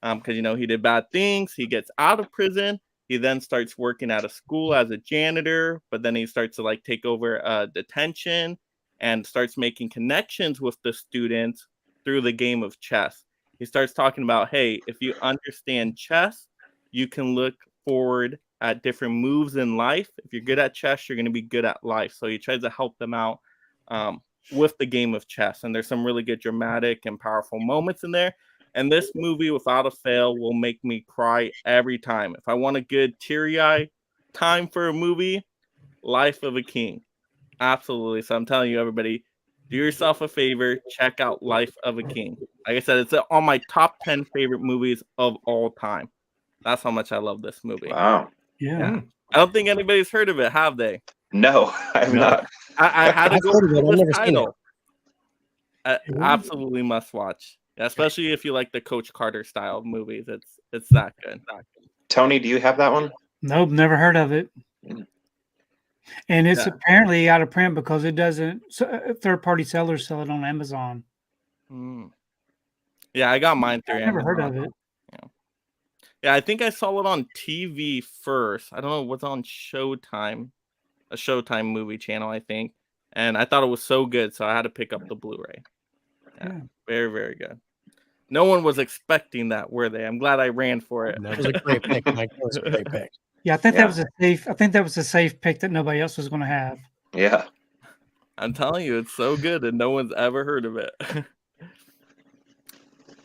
because he did bad things. He gets out of prison. He then starts working at a school as a janitor, but then he starts to like take over detention and starts making connections with the students through the game of chess. He starts talking about, hey, if you understand chess, you can look forward at different moves in life. If you're good at chess, you're going to be good at life. So he tries to help them out with the game of chess. And there's some really good dramatic and powerful moments in there. And this movie, without a fail, will make me cry every time. If I want a good teary-eye time for a movie, Life of a King. Absolutely. So I'm telling you, everybody, do yourself a favor. Check out Life of a King. Like I said, it's on my top 10 favorite movies of all time. That's how much I love this movie. Wow. Yeah. I don't think anybody's heard of it, have they? No, I've not. I had to I've go heard of it. for I've this never seen it. title. Absolutely must watch. Especially if you like the Coach Carter style of movies. It's that good. Tony, do you have that one? Nope, never heard of it. Mm. And it's Yeah. apparently out of print because it doesn't. Third-party sellers sell it on Amazon. Yeah, I got mine through I've never heard Amazon. of it. Yeah, I think I saw it on TV first. I don't know what's on Showtime, a Showtime movie channel, I think. And I thought it was so good, so I had to pick up the Blu-ray. Yeah. Very, very good. No one was expecting that, were they? I'm glad I ran for it. It was a great pick, Mike. It was a great pick. Yeah, I think that was a safe pick that nobody else was going to have. Yeah. I'm telling you, it's so good, and no one's ever heard of it.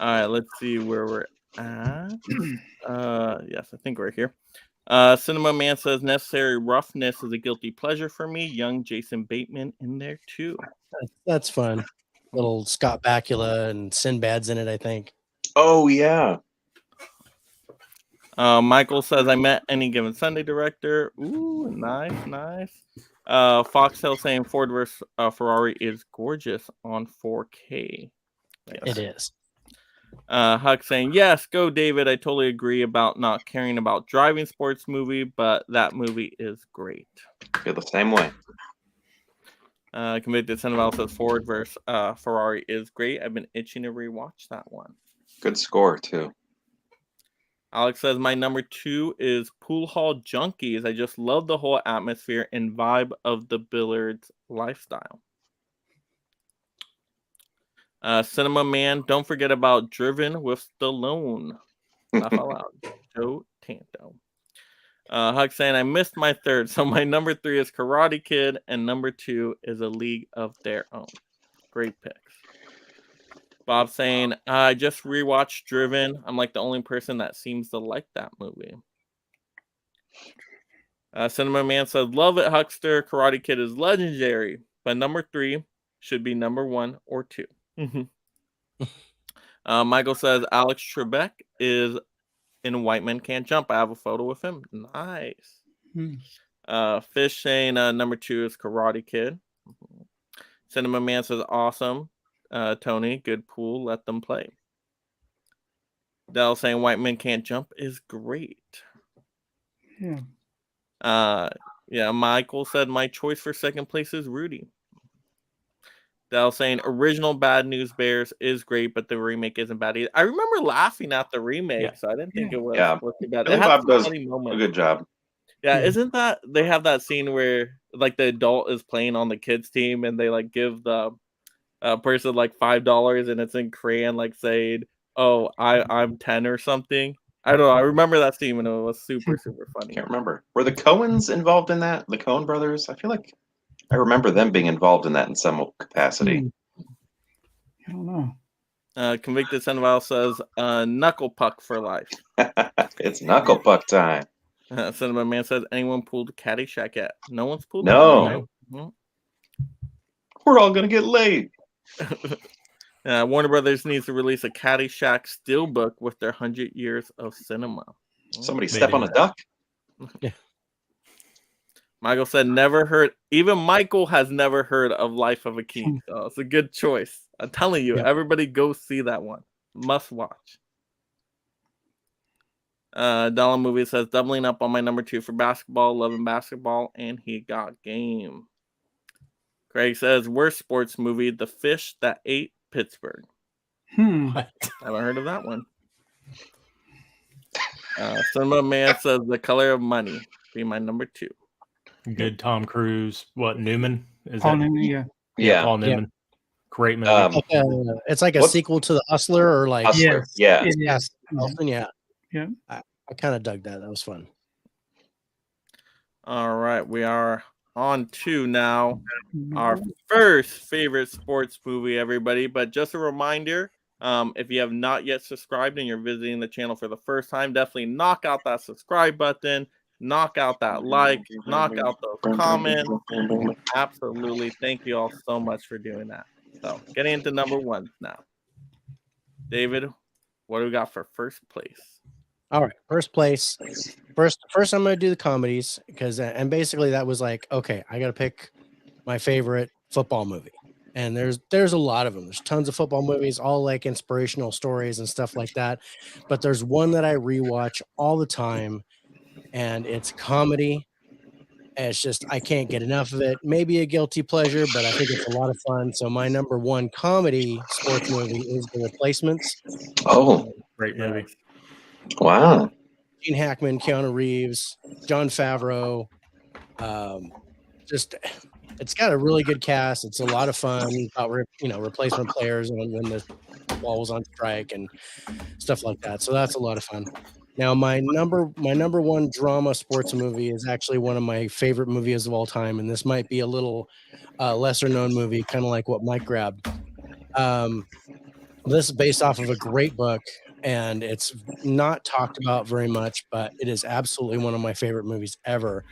All right, let's see where we're at. Yes, I think we're here. Cinema Man says Necessary Roughness is a guilty pleasure for me. Young Jason Bateman in there too. That's fun. Little Scott Bakula and Sinbad's in it, I think. Oh, yeah. Michael says I met Any Given Sunday director. Ooh, nice. Foxtail saying Ford vs Ferrari is gorgeous on 4K. Yes. It is. Huck saying yes, go David. I totally agree about not caring about driving sports movie, but that movie is great. Feel the same way. Convicted Cinema says Ford vs Ferrari is great. I've been itching to rewatch that one. Good score too. Alex says my number 2 is Pool Hall Junkies. I just love the whole atmosphere and vibe of the billiards lifestyle. Cinema Man, don't forget about Driven with Stallone. Laugh out loud. Joe Tanto. Huck saying I missed my third, so my number 3 is Karate Kid, and number 2 is A League of Their Own. Great picks. Bob saying I just rewatched Driven. I'm like the only person that seems to like that movie. Cinema Man said love it, Huckster. Karate Kid is legendary, but number 3 should be number 1 or 2. Michael says Alex Trebek is in White Men Can't Jump. I have a photo with him. Nice. Fish saying number 2 is Karate Kid. Cinema Man says awesome. Tony, good pool. Let them play. Dell saying White Men Can't Jump is great. Yeah. Michael said my choice for second place is Rudy. Dell saying original Bad News Bears is great, but the remake isn't bad either. I remember laughing at the remake, so I didn't think it was bad. I think Bob does a good job. Yeah, isn't that they have that scene where like the adult is playing on the kids team and they like give the person like $5 and it's in crayon like saying, "Oh, I'm 10 or something." I don't know. I remember that scene and it was super funny. Can't remember. Were the Coens involved in that? The Coen brothers? I feel like I remember them being involved in that in some capacity. I don't know. Convicted Cinephile says, knuckle puck for life. It's knuckle puck time. Cinema Man says, anyone pulled Caddyshack yet? No one's pulled No. that. We're all going to get laid. Warner Brothers needs to release a Caddyshack steelbook with their 100 years of cinema. Somebody step on a duck? Yeah. Michael said, never heard. Even Michael has never heard of Life of a King. So it's a good choice. I'm telling you, everybody go see that one. Must watch. Dollar Movie says, doubling up on my number 2 for basketball, loving basketball, and he got game. Craig says, worst sports movie, The Fish That Ate Pittsburgh. What? Haven't heard of that one. Cinema Man says, The Color of Money be my number 2. Good Tom Cruise. What, Newman? Is Paul that? Newman, Yeah. Paul Newman. Great movie. It's like a sequel to The Hustler, or like Hustler. Yes. Yeah. Yes, Austin, yeah. Yeah. I kind of dug that. That was fun. All right, we are on to now our first favorite sports movie, everybody. But just a reminder, if you have not yet subscribed and you're visiting the channel for the first time, definitely knock out that subscribe button, knock out that like, knock out those comments. Absolutely. Thank you all so much for doing that. So getting into number 1 now. David, what do we got for first place? All right, first place. First, I'm going to do the comedies because, and basically that was like, okay, I got to pick my favorite football movie, and there's a lot of them. There's tons of football movies, all like inspirational stories and stuff like that. But there's one that I rewatch all the time, and it's comedy. And it's just I can't get enough of it. Maybe a guilty pleasure, but I think it's a lot of fun. So my number 1 comedy sports movie is The Replacements. Oh, Great movie. wow. Gene Hackman, Keanu Reeves, Jon Favreau. Just it's got a really good cast. It's a lot of fun about replacement players when the ball was on strike and stuff like that. So that's a lot of fun. Now my number 1 drama sports movie is actually one of my favorite movies of all time, and this might be a little lesser known movie, kind of like what Mike grabbed. This is based off of a great book, and it's not talked about very much, but it is absolutely one of my favorite movies ever.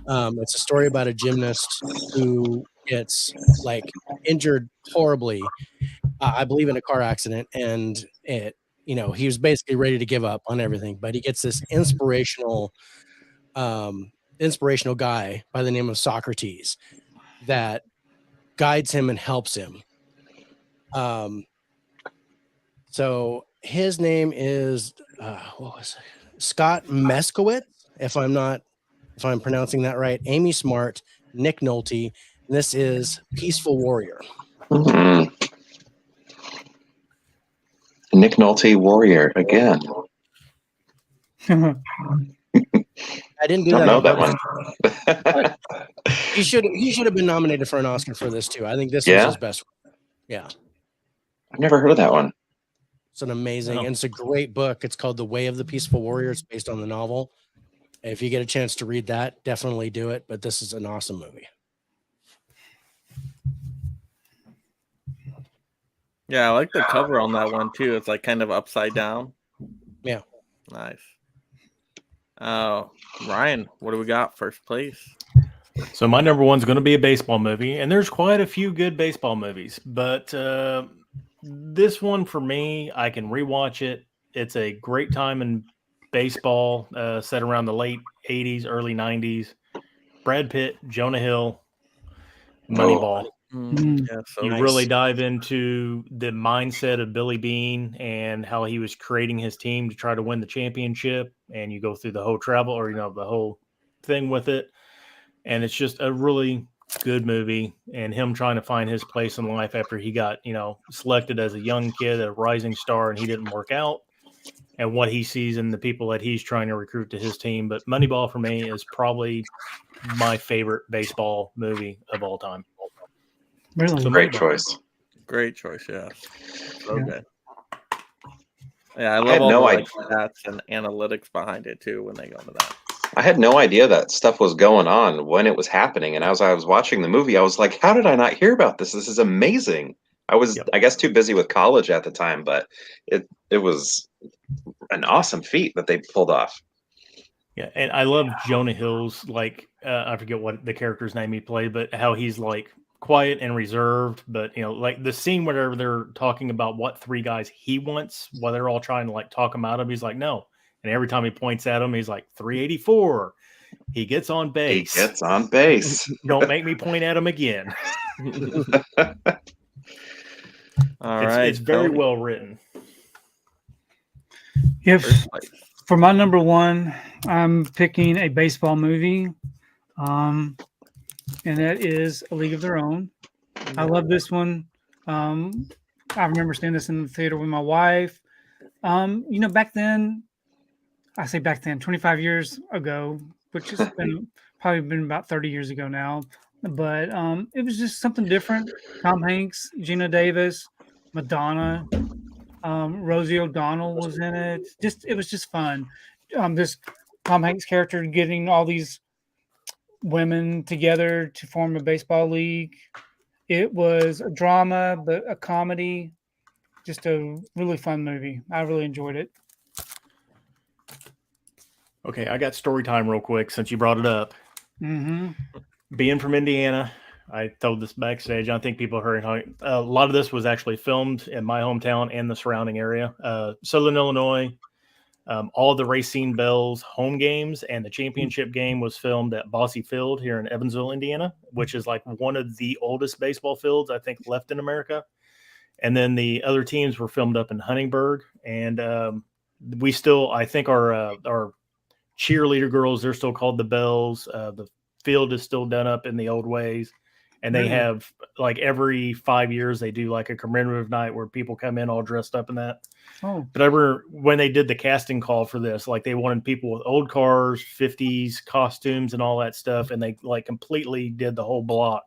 It's a story about a gymnast who gets like injured horribly, I believe in a car accident, and he was basically ready to give up on everything, but he gets this inspirational guy by the name of Socrates that guides him and helps him. So his name is Scott Meskowitz, if I'm pronouncing that right. Amy Smart, Nick Nolte. This is Peaceful Warrior. Mm-hmm. Nick Nolte, Warrior again. I didn't do Don't that. know that one. He should have been nominated for an Oscar for this too. I think this was his best one. Yeah. I've never heard of that one. It's an amazing, and it's a great book. It's called The Way of the Peaceful Warrior. It's based on the novel. If you get a chance to read that, definitely do it. But this is an awesome movie. Yeah, I like the cover on that one too. It's like kind of upside down. Yeah. Nice. Ryan, what do we got first place? So my number 1 is going to be a baseball movie, and there's quite a few good baseball movies, but this one for me, I can rewatch it. It's a great time in baseball, set around the late 80s, early 90s. Brad Pitt, Jonah Hill, Moneyball. Yeah, so You nice. really dive into the mindset of Billy Beane and how he was creating his team to try to win the championship. And you go through the whole travel or, the whole thing with it. And it's just a really good movie, and him trying to find his place in life after he got, selected as a young kid, a rising star, and he didn't work out, and what he sees in the people that he's trying to recruit to his team. But Moneyball for me is probably my favorite baseball movie of all time. Really? Great choice. Great choice, yeah. Okay. Yeah, I I love had all no the idea. stats and analytics behind it too when they go into that. I had no idea that stuff was going on when it was happening. And as I was watching the movie, I was like, how did I not hear about this? This is amazing. I was, Yep. I guess, too busy with college at the time, but it was an awesome feat that they pulled off. Yeah, and I love Jonah Hill's I forget what the character's name he played, but how he's like quiet and reserved. But like the scene where they're talking about what three guys he wants, while they're all trying to like talk him out of, he's like, no. And every time he points at him, he's like 384. He gets on He base. gets on base. Don't make me point at him again. All right, It's very Tony, well written. If first place. for my number one, I'm picking a baseball movie, and that is A League of Their Own. I love this one. I remember seeing this in the theater with my wife. Back then, I say back then, 25 years ago, which has probably been about 30 years ago now. But it was just something different. Tom Hanks, Gina Davis, Madonna, Rosie O'Donnell was in it. It was just fun. This Tom Hanks character getting all these women together to form a baseball league. It was a drama, but a comedy. Just a really fun movie. I really enjoyed it. Okay, I got story time real quick since you brought it up. Mm-hmm. Being from Indiana, I told this backstage. I think people heard a lot of this was actually filmed in my hometown and the surrounding area. Southern Illinois, all the Racine Bells home games and the championship game was filmed at Bosse Field here in Evansville, Indiana, which is like one of the oldest baseball fields I think left in America. And then the other teams were filmed up in Huntingburg, and we still, I think, our cheerleader girls, they're still called the Bells. The field is still done up in the old ways, and they have like every 5 years they do like a commemorative night where people come in all dressed up in that. Oh, But I remember when they did the casting call for this, like they wanted people with old cars, 50s costumes and all that stuff, and they like completely did the whole block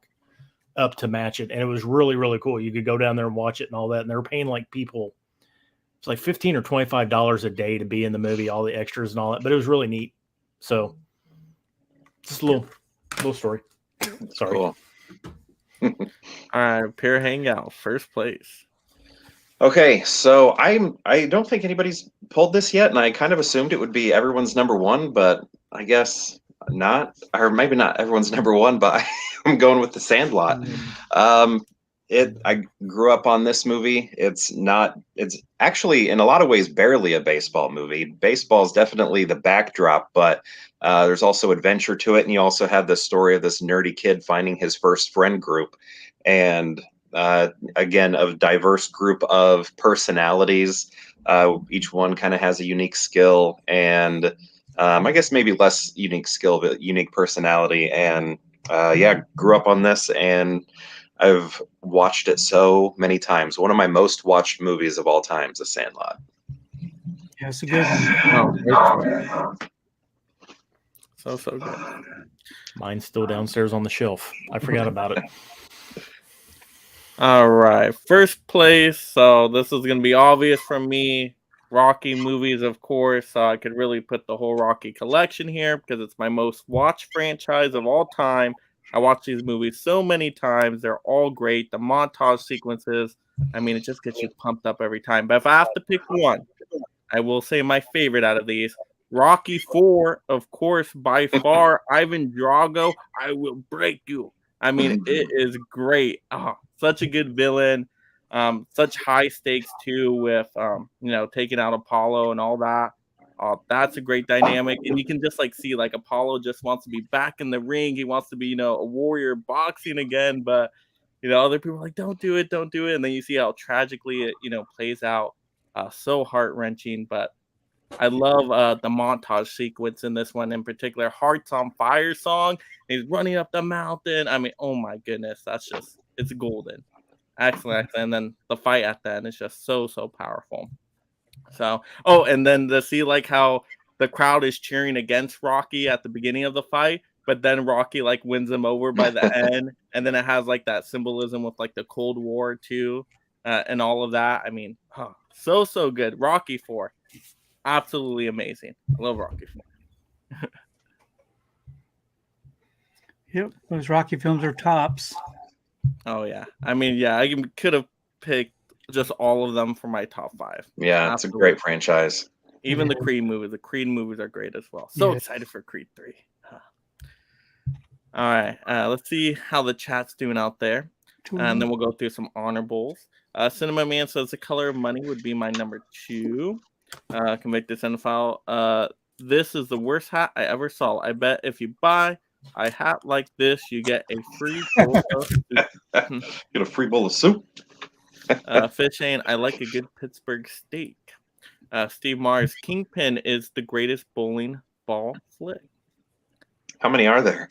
up to match it, and it was really, really cool. You could go down there and watch it and all that, and they were paying like people, it's like $15 or $25 a day to be in the movie, all the extras and all that, but it was really neat. So just a little story. Sorry. Cool. All right, Peer Hangout, first place. Okay, so I don't think anybody's pulled this yet, and I kind of assumed it would be everyone's number one, but I guess not, or maybe not everyone's number one, but I'm going with The Sandlot. I grew up on this movie. It's actually in a lot of ways barely a baseball movie. Baseball is definitely the backdrop, but there's also adventure to it, and you also have the story of this nerdy kid finding his first friend group, and again, a diverse group of personalities. Each one kind of has a unique skill, and I guess maybe less unique skill, but unique personality. And grew up on this, and I've watched it so many times. One of my most watched movies of all time is The Sandlot. yeah, it's a good one. Oh, great choice. So good. Mine's still downstairs on the shelf. I forgot about it. All right, first place. So this is going to be obvious from me. Rocky movies, of course. So I could really put the whole Rocky collection here because it's my most watched franchise of all time. I watch these movies so many times. They're all great. The montage sequences, I mean, it just gets you pumped up every time. But if I have to pick one, I will say my favorite out of these. Rocky IV, of course, by far. Ivan Drago, I will break you. I mean, it is great. Oh, such a good villain. Such high stakes too with taking out Apollo and all that. That's a great dynamic, and you can just like see like Apollo just wants to be back in the ring. He wants to be a warrior boxing again, but other people are like, don't do it, and then you see how tragically it plays out. So heart-wrenching, but I love the montage sequence in this one in particular. Hearts on Fire song. He's running up the mountain. I mean, oh my goodness, it's golden. Excellent. And then the fight at the end is just so powerful. So, and then to see like how the crowd is cheering against Rocky at the beginning of the fight, but then Rocky like wins him over by the end, and then it has like that symbolism with like the Cold War too. and all of that. I mean, so good. Rocky IV, absolutely amazing. I love Rocky IV. Yep, those Rocky films are tops. Oh yeah, I mean, yeah, I could have picked just all of them for my top 5. Yeah, it's a great franchise. Even Yeah. the Creed movies are great as well. So Yeah. excited for Creed 3. All right, let's see how the chat's doing out there, and then we'll go through some honorables. Cinema Man says The Color of Money would be my number 2. Convicted Cinephile. This is the worst hat I ever saw. I bet if you buy a hat like this, you get a free bowl of soup. Get a free bowl of soup. Fish Shane, I like a good Pittsburgh steak. Steve Mars, Kingpin is the greatest bowling ball flick. How many are there?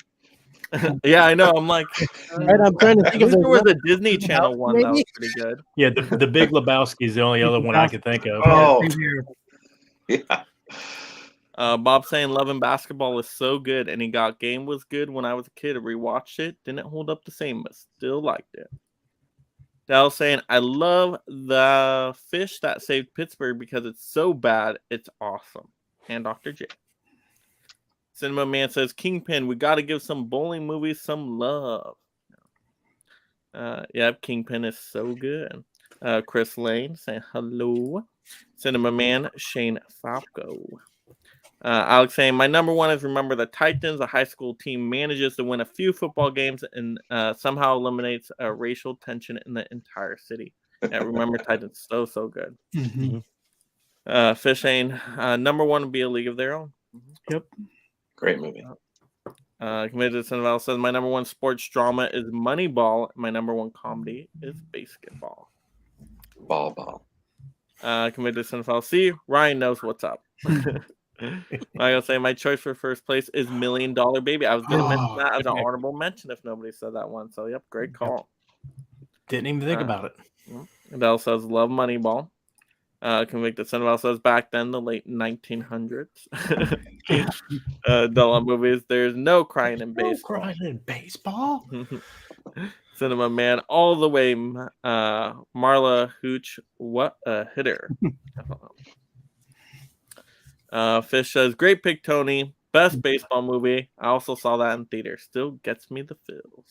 Yeah, I know. I'm like, Right, I'm trying to think I if there there's was one- a Disney Channel one that was maybe? pretty good. Yeah, the Big Lebowski is the only other one I could think of. Oh, Same here. yeah. Bob saying Loving Basketball is so good, and he got Game was good when I was a kid. I rewatched it, didn't hold up the same, but still liked it. Dell saying I love the fish that saved Pittsburgh because it's so bad, it's awesome. And Dr. J. Cinema Man says Kingpin, we got to give some bowling movies some love. Yep, Kingpin is so good. Chris Lane saying hello. Cinema Man, Shane Falco. Alex saying my number 1 is Remember the Titans. A high school team manages to win a few football games and somehow eliminates racial tension in the entire city. Yeah, Remember Titans, so good. Mm-hmm. Fish saying number 1 would be A League of Their Own. Yep. Great movie. Committed to Cineval says my number 1 sports drama is Moneyball. My number 1 comedy is Basketball. Ball. Committed to Cineval. See, Ryan knows what's up. I gotta say my choice for first place is $1 Million Baby. I was gonna mention that as an honorable mention if nobody said that one. So yep, great call. Didn't even think about it. Adele says love Moneyball. Convicted Cineval says back then the late 1900s. Della movies. There's no crying in baseball. Crying in baseball. Cinema Man all the way. Marla Hooch, what a hitter. Fish says great pick, Tony. Best baseball movie. I also saw that in theater. Still gets me the feels.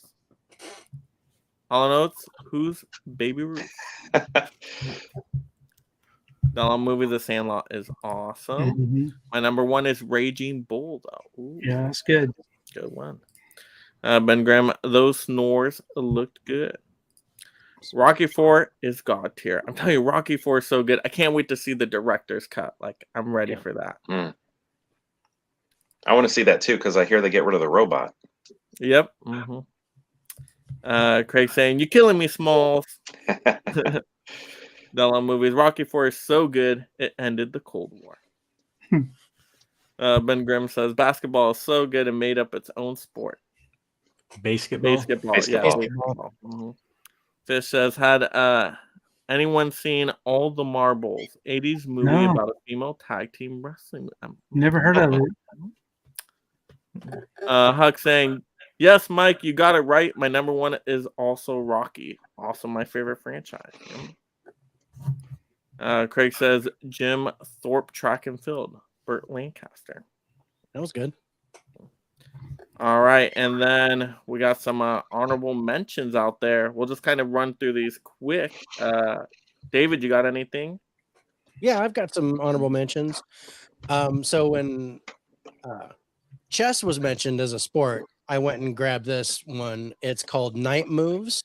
All notes. Who's Baby Ruth? The movie The Sandlot is awesome. Mm-hmm. My number 1 is Raging Bull, though. Ooh, Yeah, that's good. good one. Ben Graham, those snores looked good. Rocky IV is God tier. I'm telling you, Rocky IV is so good. I can't wait to see the director's cut. Like, I'm ready for that. I want to see that too because I hear they get rid of the robot. Yep. Craig saying, "You killing me, Smalls." Della movies. Rocky IV is so good, it ended the Cold War. Ben Grimm says, basketball is so good and made up its own sport. Basketball. Yeah. Basketball. Fish says, had anyone seen All the Marbles? 80s movie No. about a female tag team wrestling. Never heard of it. Huck saying, yes, Mike, you got it right. My number 1 is also Rocky. Also my favorite franchise. Craig says, Jim Thorpe track and field. Burt Lancaster. That was good. All right, and then we got some honorable mentions out there. We'll just kind of run through these quick. David, you got anything? Yeah, I've got some honorable mentions. So when chess was mentioned as a sport, I went and grabbed this one. It's called Night Moves.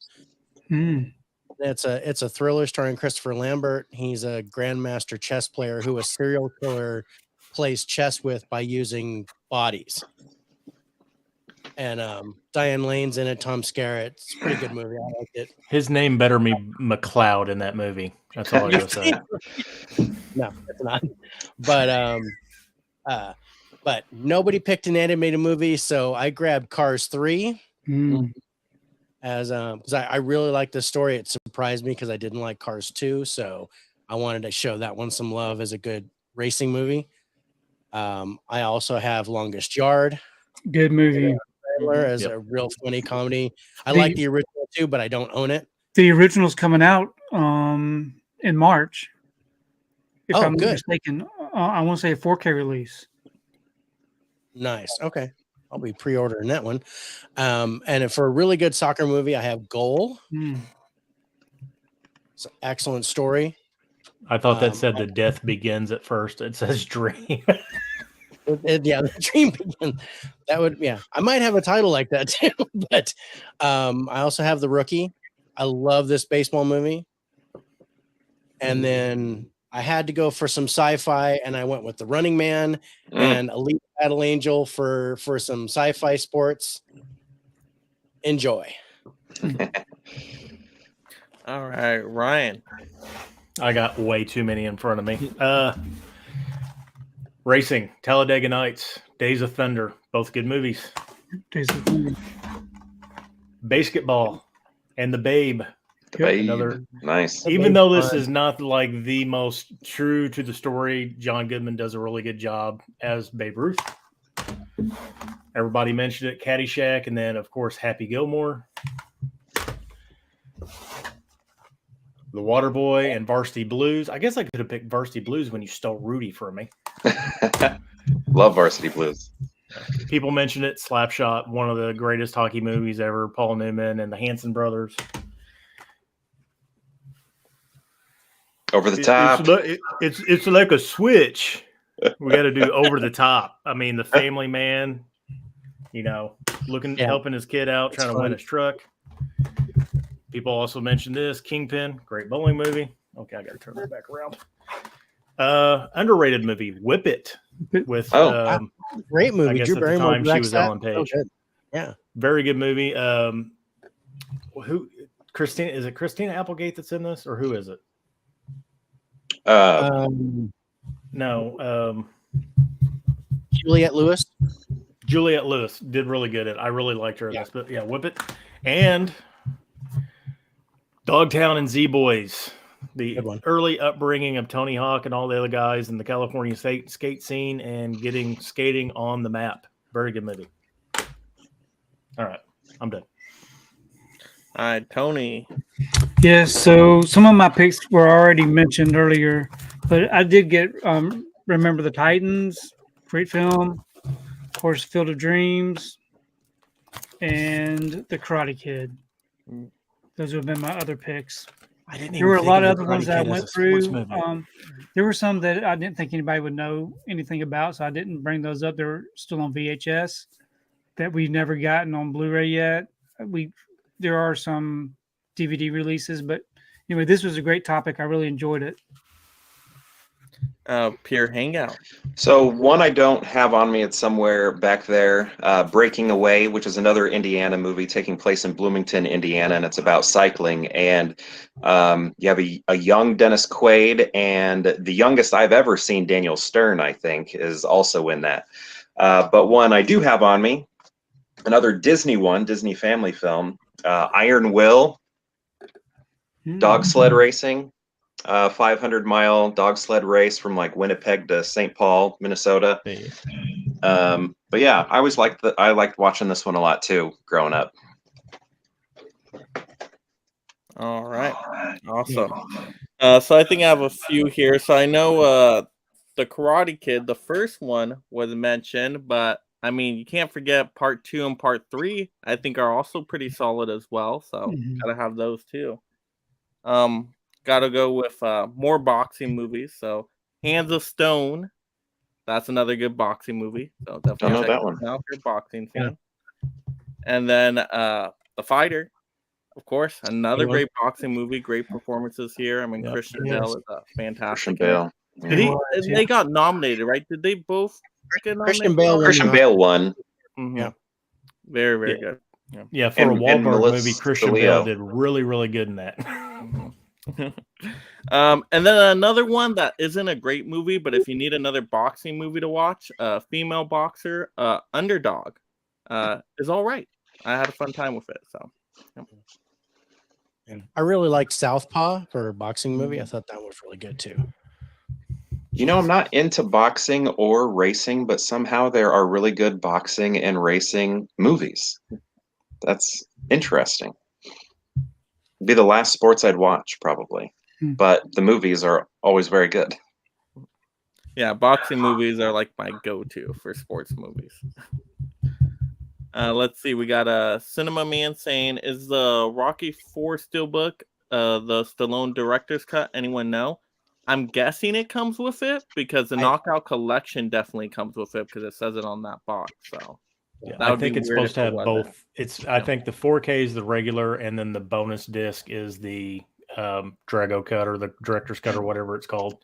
It's a thriller starring Christopher Lambert. He's a grandmaster chess player who a serial killer plays chess with by using bodies. And Diane Lane's in it. Tom Skerritt. It's a pretty good movie. I liked it. His name better be McLeod in that movie. That's all I gotta say. No, it's not. But nobody picked an animated movie, so I grabbed Cars 3 as because I really like this story. It surprised me because I didn't like Cars 2, so I wanted to show that one some love as a good racing movie. I also have Longest Yard. Good movie. As a real funny comedy. I like the original too, but I don't own it. The original's coming out in March, if Oh, I'm not good. mistaken. I want to say a 4K release. Nice. Okay. I'll be pre-ordering that one. And for a really good soccer movie, I have Goal. Mm. It's an excellent story. I thought that said the death begins at first. It says dream. Yeah, the dream begins. That would, yeah. I might have a title like that too. But I also have The Rookie. I love this baseball movie. And then I had to go for some sci-fi, and I went with The Running Man and Elite Battle Angel for some sci-fi sports. Enjoy. All right, Ryan. I got way too many in front of me. Racing, Talladega Nights, Days of Thunder, both good movies. Basketball and The Babe. The Babe. Another Nice. Even though this is not like the most true to the story, John Goodman does a really good job as Babe Ruth. Everybody mentioned it, Caddyshack, and then of course Happy Gilmore. The Waterboy and Varsity Blues. I guess I could have picked Varsity Blues when you stole Rudy from me. Love Varsity Blues. People mentioned it. Slapshot, one of the greatest hockey movies ever. Paul Newman and the Hanson brothers. Over the top. It's like a switch. We got to do over the top. I mean, The Family Man. Helping his kid out, trying to win his truck. People also mentioned this Kingpin, great bowling movie. Okay, I got to turn that back around. Underrated movie, Whip It, with great movie. I guess Drew at the Barrymore time she was Ellen Page. Oh, yeah, very good movie. Christina? Is it Christina Applegate that's in this, or who is it? No. Juliette Lewis. Juliette Lewis did really good. I really liked her in this, but yeah, Whip It and Dogtown and Z-Boys, the early upbringing of Tony Hawk and all the other guys in the California skate scene and getting skating on the map. Very good movie. All right, I'm done. All right, Tony. Yes, so some of my picks were already mentioned earlier, but I did get Remember the Titans, great film. Of course, Field of Dreams, and The Karate Kid. Those would have been my other picks. There were a lot of other ones that I went through. There were some that I didn't think anybody would know anything about, so I didn't bring those up. They're still on VHS that we've never gotten on Blu-ray yet. There are some DVD releases, but anyway, this was a great topic. I really enjoyed it. Pure Hangout. So one I don't have on me, it's somewhere back there. Breaking Away, which is another Indiana movie taking place in Bloomington, Indiana, and it's about cycling. And you have a young Dennis Quaid, and the youngest I've ever seen, Daniel Stern, I think, is also in that. But one I do have on me, another Disney family film, Iron Will, dog sled racing. 500-mile dog sled race from like Winnipeg to St. Paul, Minnesota. But yeah, I liked watching this one a lot too, growing up. All right, awesome. So I think I have a few here. So I know the Karate Kid, the first one was mentioned, but I mean you can't forget Part 2 and Part 3. I think are also pretty solid as well. So gotta have those too. Gotta go with more boxing movies. So Hands of Stone, that's another good boxing movie. So definitely check that one out if you're a boxing fan. And then The Fighter, of course, another great boxing movie. Great performances here. I mean, Christian Bale is a fantastic. Christian Bale. They got nominated, right? Did they both get nominated? Christian Bale won. Mm-hmm. Yeah, very, very good. Yeah, for a Wahlberg movie, Christian Bale did really, really good in that. And then another one that isn't a great movie, but if you need another boxing movie to watch, female boxer, Underdog, is all right. I had a fun time with it. So, I really liked Southpaw for a boxing movie. I thought that was really good too. I'm not into boxing or racing, but somehow there are really good boxing and racing movies. That's interesting. Be the last sports I'd watch, probably. But the movies are always very good. Yeah, boxing movies are like my go-to for sports movies. Let's see. We got a Cinema Man saying, "Is the Rocky 4 Steelbook the Stallone director's cut? Anyone know?" I'm guessing it comes with it because the Knockout Collection definitely comes with it because it says it on that box. So Yeah, that I would think be it's weird supposed to if it have wasn't. both. I think the 4K is the regular, and then the bonus disc is the Drago cut or the director's cut or whatever it's called.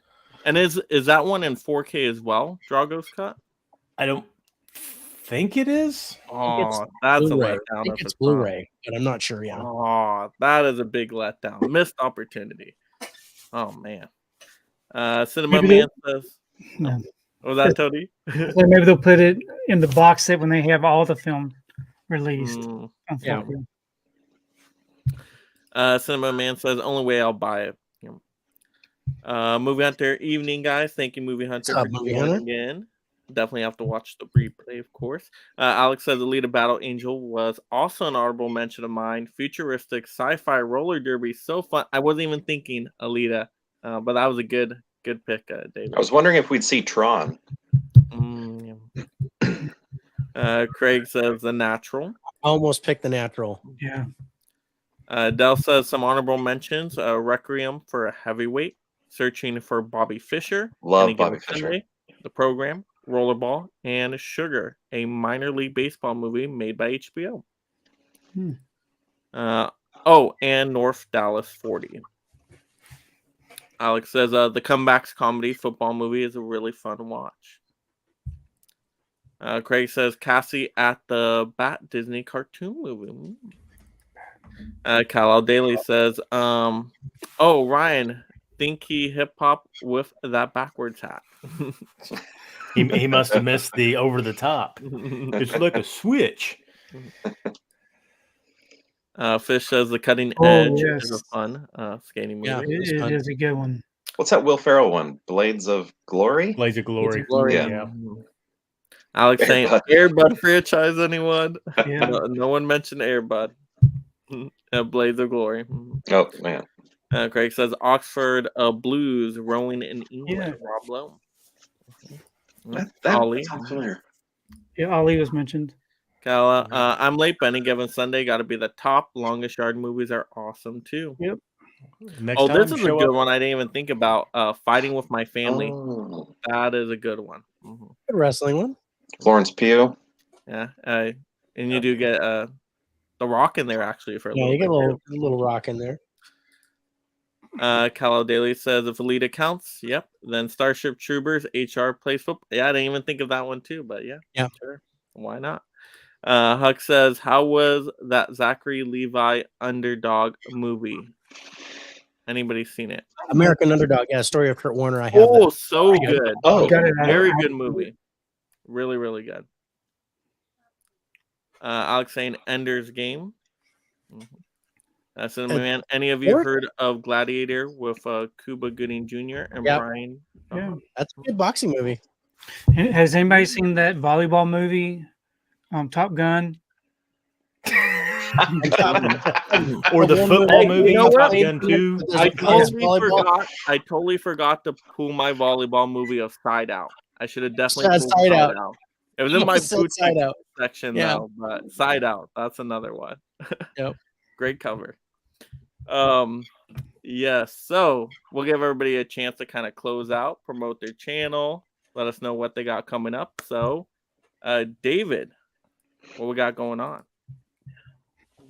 And is that one in 4K as well? Drago's cut? I don't think it is. Oh, that's a Blu-ray. letdown. I think if it's it's not. Blu-ray, but I'm not sure. Yeah. Oh, that is a big letdown. Missed opportunity. Oh man. Cinema Maybe Man says, No. was that Tony? So maybe they'll put it in the box set when they have all the film released. Mm. On Yeah. 4K. Cinema Man says, only way I'll buy it. Movie Hunter, evening guys. Thank you, Movie Hunter, What's up, for Movie joining Hunter? again. Definitely have to watch the replay, of course. Alex says, Alita Battle Angel was also an honorable mention of mine. Futuristic sci-fi roller derby, so fun. I wasn't even thinking Alita, but that was a good pick, David. I was wondering if we'd see Tron. Craig says The Natural. Almost picked The Natural. Yeah. Dell says some honorable mentions. Requiem for a Heavyweight, Searching for Bobby Fischer, Love Any Given Bobby Fischer. Sunday, The Program, Rollerball, and Sugar, a minor league baseball movie made by HBO. And North Dallas 40. Alex says the Comebacks comedy football movie is a really fun watch. Craig says Cassie at the Bat Disney cartoon movie. Kyle Daly says, Ryan, think he hip hop with that backwards hat. He must have missed the over the top. It's like a switch. Fish says The Cutting Edge is a yes. fun skating movie. Yeah. It is a good one. What's that Will Ferrell one? Blades of Glory? Blaze of Glory. Yeah. Alex saying Airbud franchise, anyone? Yeah. No one mentioned Airbud. Blades of Glory. Oh, man. Craig says Oxford Blues, Rowing in England. Yeah. Rob Lowe. That Ollie. sounds familiar. Yeah, Ali was mentioned. Kala, I'm late. Any Given Sunday got to be the top. Longest Yard movies are awesome too. Yep. Next Oh, time, this is a show good up. one. I didn't even think about. Fighting with My Family. Oh. That is a good one. Good wrestling one. Florence Pugh. Yeah, and you do get The Rock in there actually for a Yeah, little you get bit. a little rock in there. Cal Daly says if Alita counts, yep. Then Starship Troopers, HR plays football. Yeah, I didn't even think of that one too, but yeah, sure. Why not? Huck says, how was that Zachary Levi Underdog movie? Anybody seen it? American Underdog. Yeah, Story of Kurt Warner. I have Oh, that. so good. Oh, Got it. Very good movie. Really, really good. Alex saying Ender's Game. Cinema Man. Any of you heard of Gladiator with Cuba Gooding Jr. and Brian? Yeah. That's a good boxing movie. Has anybody seen that volleyball movie, Top Gun? Or the football Hey, movie, you know Top what? Gun 2. I totally forgot to pull my volleyball movie of Side Out. I should have definitely pulled Side Out. It was in my boutique section though, but Side Out, that's another one. Yep. Great cover. Yes, so we'll give everybody a chance to kind of close out, promote their channel, let us know what they got coming up. So, David, what we got going on?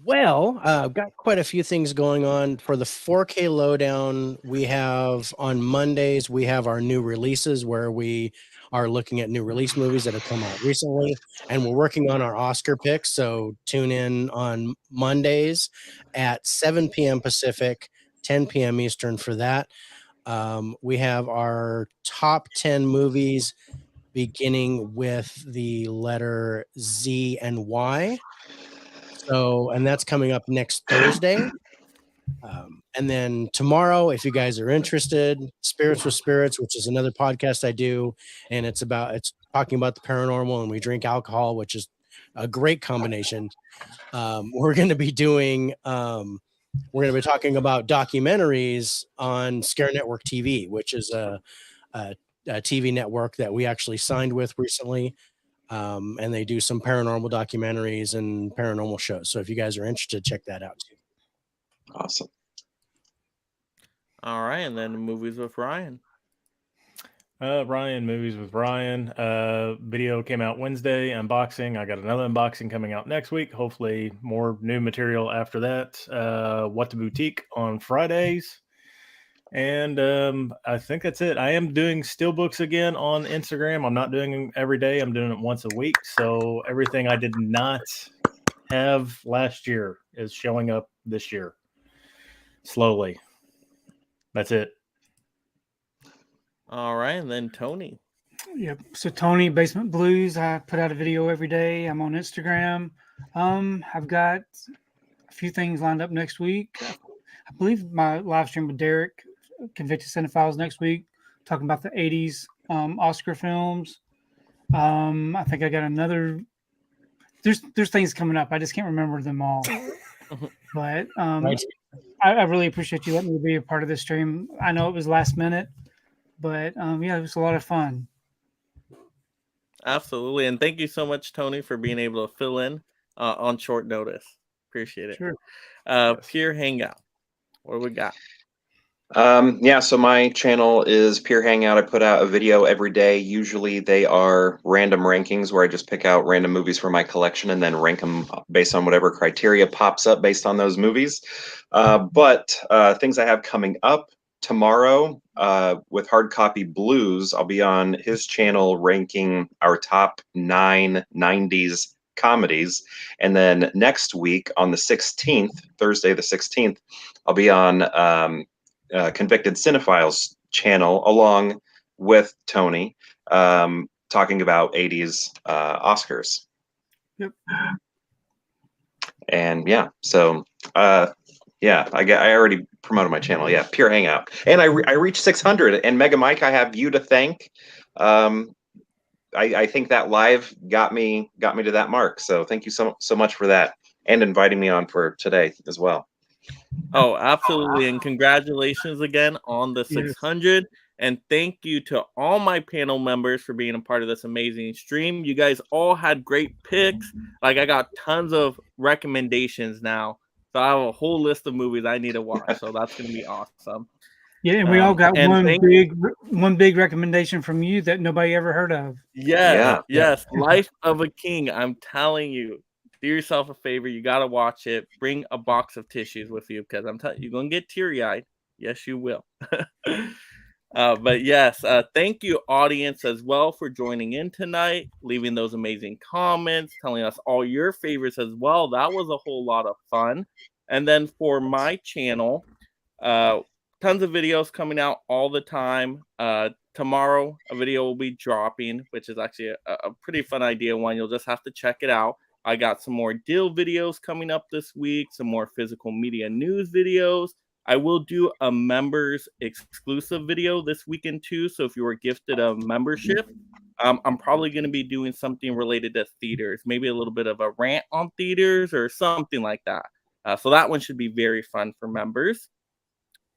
Well, I've got quite a few things going on for the 4K lowdown. We have on Mondays, we have our new releases where we are looking at new release movies that have come out recently, and we're working on our Oscar picks. So tune in on Mondays at 7 p.m. Pacific, 10 p.m. Eastern for that. We have our top 10 movies beginning with the letter Z and Y. So, and that's coming up next Thursday. And then tomorrow, if you guys are interested, Spirits with Spirits, which is another podcast I do, and it's talking about the paranormal, and we drink alcohol, which is a great combination. We're going to be doing we're going to be talking about documentaries on Scare Network TV, which is a TV network that we actually signed with recently. And they do some paranormal documentaries and paranormal shows. So if you guys are interested, check that out too. Awesome. All right, and then movies with Ryan. Ryan, movies with Ryan. Video came out Wednesday, unboxing. I got another unboxing coming out next week. Hopefully more new material after that. What the Boutique on Fridays. And I think that's it. I am doing steelbooks again on Instagram. I'm not doing them every day. I'm doing it once a week. So everything I did not have last year is showing up this year. Slowly. That's it. All right, and then Tony. Yep. So Tony, Basement Blues. I put out a video every day. I'm on Instagram. I've got a few things lined up next week. I believe my live stream with Derek, Convicted Cinephiles, next week, talking about the 80s Oscar films. I think I got another. There's things coming up. I just can't remember them all. But I really appreciate you letting me be a part of this stream. I know it was last minute, but yeah, it was a lot of fun. Absolutely, and thank you so much, Tony, for being able to fill in on short notice. Appreciate it. Sure. Pure Hangout. What do we got? Yeah, so my channel is Pure Hangout. I put out a video every day. Usually they are random rankings where I just pick out random movies from my collection and then rank them based on whatever criteria pops up based on those movies. But things I have coming up tomorrow with Hard Copy Blues, I'll be on his channel ranking our top 9 90s comedies. And then next week on the 16th, Thursday the 16th, I'll be on Convicted Cinephiles channel along with Tony talking about 80s Oscars. Yep. And yeah, so yeah, I already promoted my channel. Yeah, Pure Hangout, and I reached 600. And Mega Mike, I have you to thank. I think that live got me to that mark. So thank you so much for that, and inviting me on for today as well. Oh, absolutely. And congratulations again on the 600. And thank you to all my panel members for being a part of this amazing stream. You guys all had great picks. Like, I got tons of recommendations now. So I have a whole list of movies I need to watch. So that's going to be awesome. Yeah, and we all got one big recommendation from you that nobody ever heard of. Yes. Life of a King. I'm telling you. Do yourself a favor. You got to watch it. Bring a box of tissues with you because I'm telling you, you're going to get teary-eyed. Yes, you will. But yes, thank you, audience, as well for joining in tonight, leaving those amazing comments, telling us all your favorites as well. That was a whole lot of fun. And then for my channel, tons of videos coming out all the time. Tomorrow, a video will be dropping, which is actually a pretty fun idea one. You'll just have to check it out. I got some more deal videos coming up this week, some more physical media news videos. I will do a members exclusive video this weekend too. So if you were gifted a membership, I'm probably going to be doing something related to theaters, maybe a little bit of a rant on theaters or something like that. So that one should be very fun for members.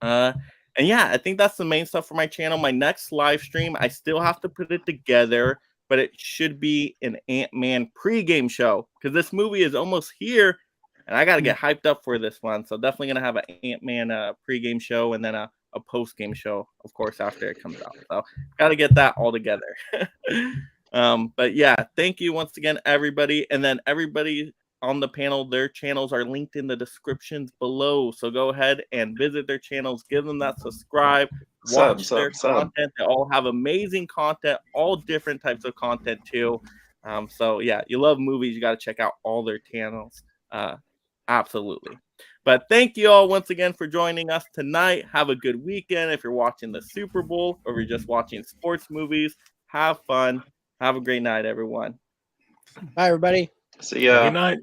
And yeah, I think that's the main stuff for my channel. My next live stream, I still have to put it together, but it should be an Ant-Man pregame show because this movie is almost here and I got to get hyped up for this one. So definitely going to have an Ant-Man pregame show and then a post-game show, of course, after it comes out. So got to get that all together. But yeah, thank you once again, everybody. And then everybody on the panel, their channels are linked in the descriptions below. So go ahead and visit their channels, give them that subscribe, watch their content. They all have amazing content, all different types of content too. So yeah, you love movies, you got to check out all their channels. Absolutely. But thank you all once again for joining us tonight. Have a good weekend. If you're watching the Super Bowl or if you're just watching sports movies, have fun. Have a great night, everyone. Bye, everybody. See ya. Good night.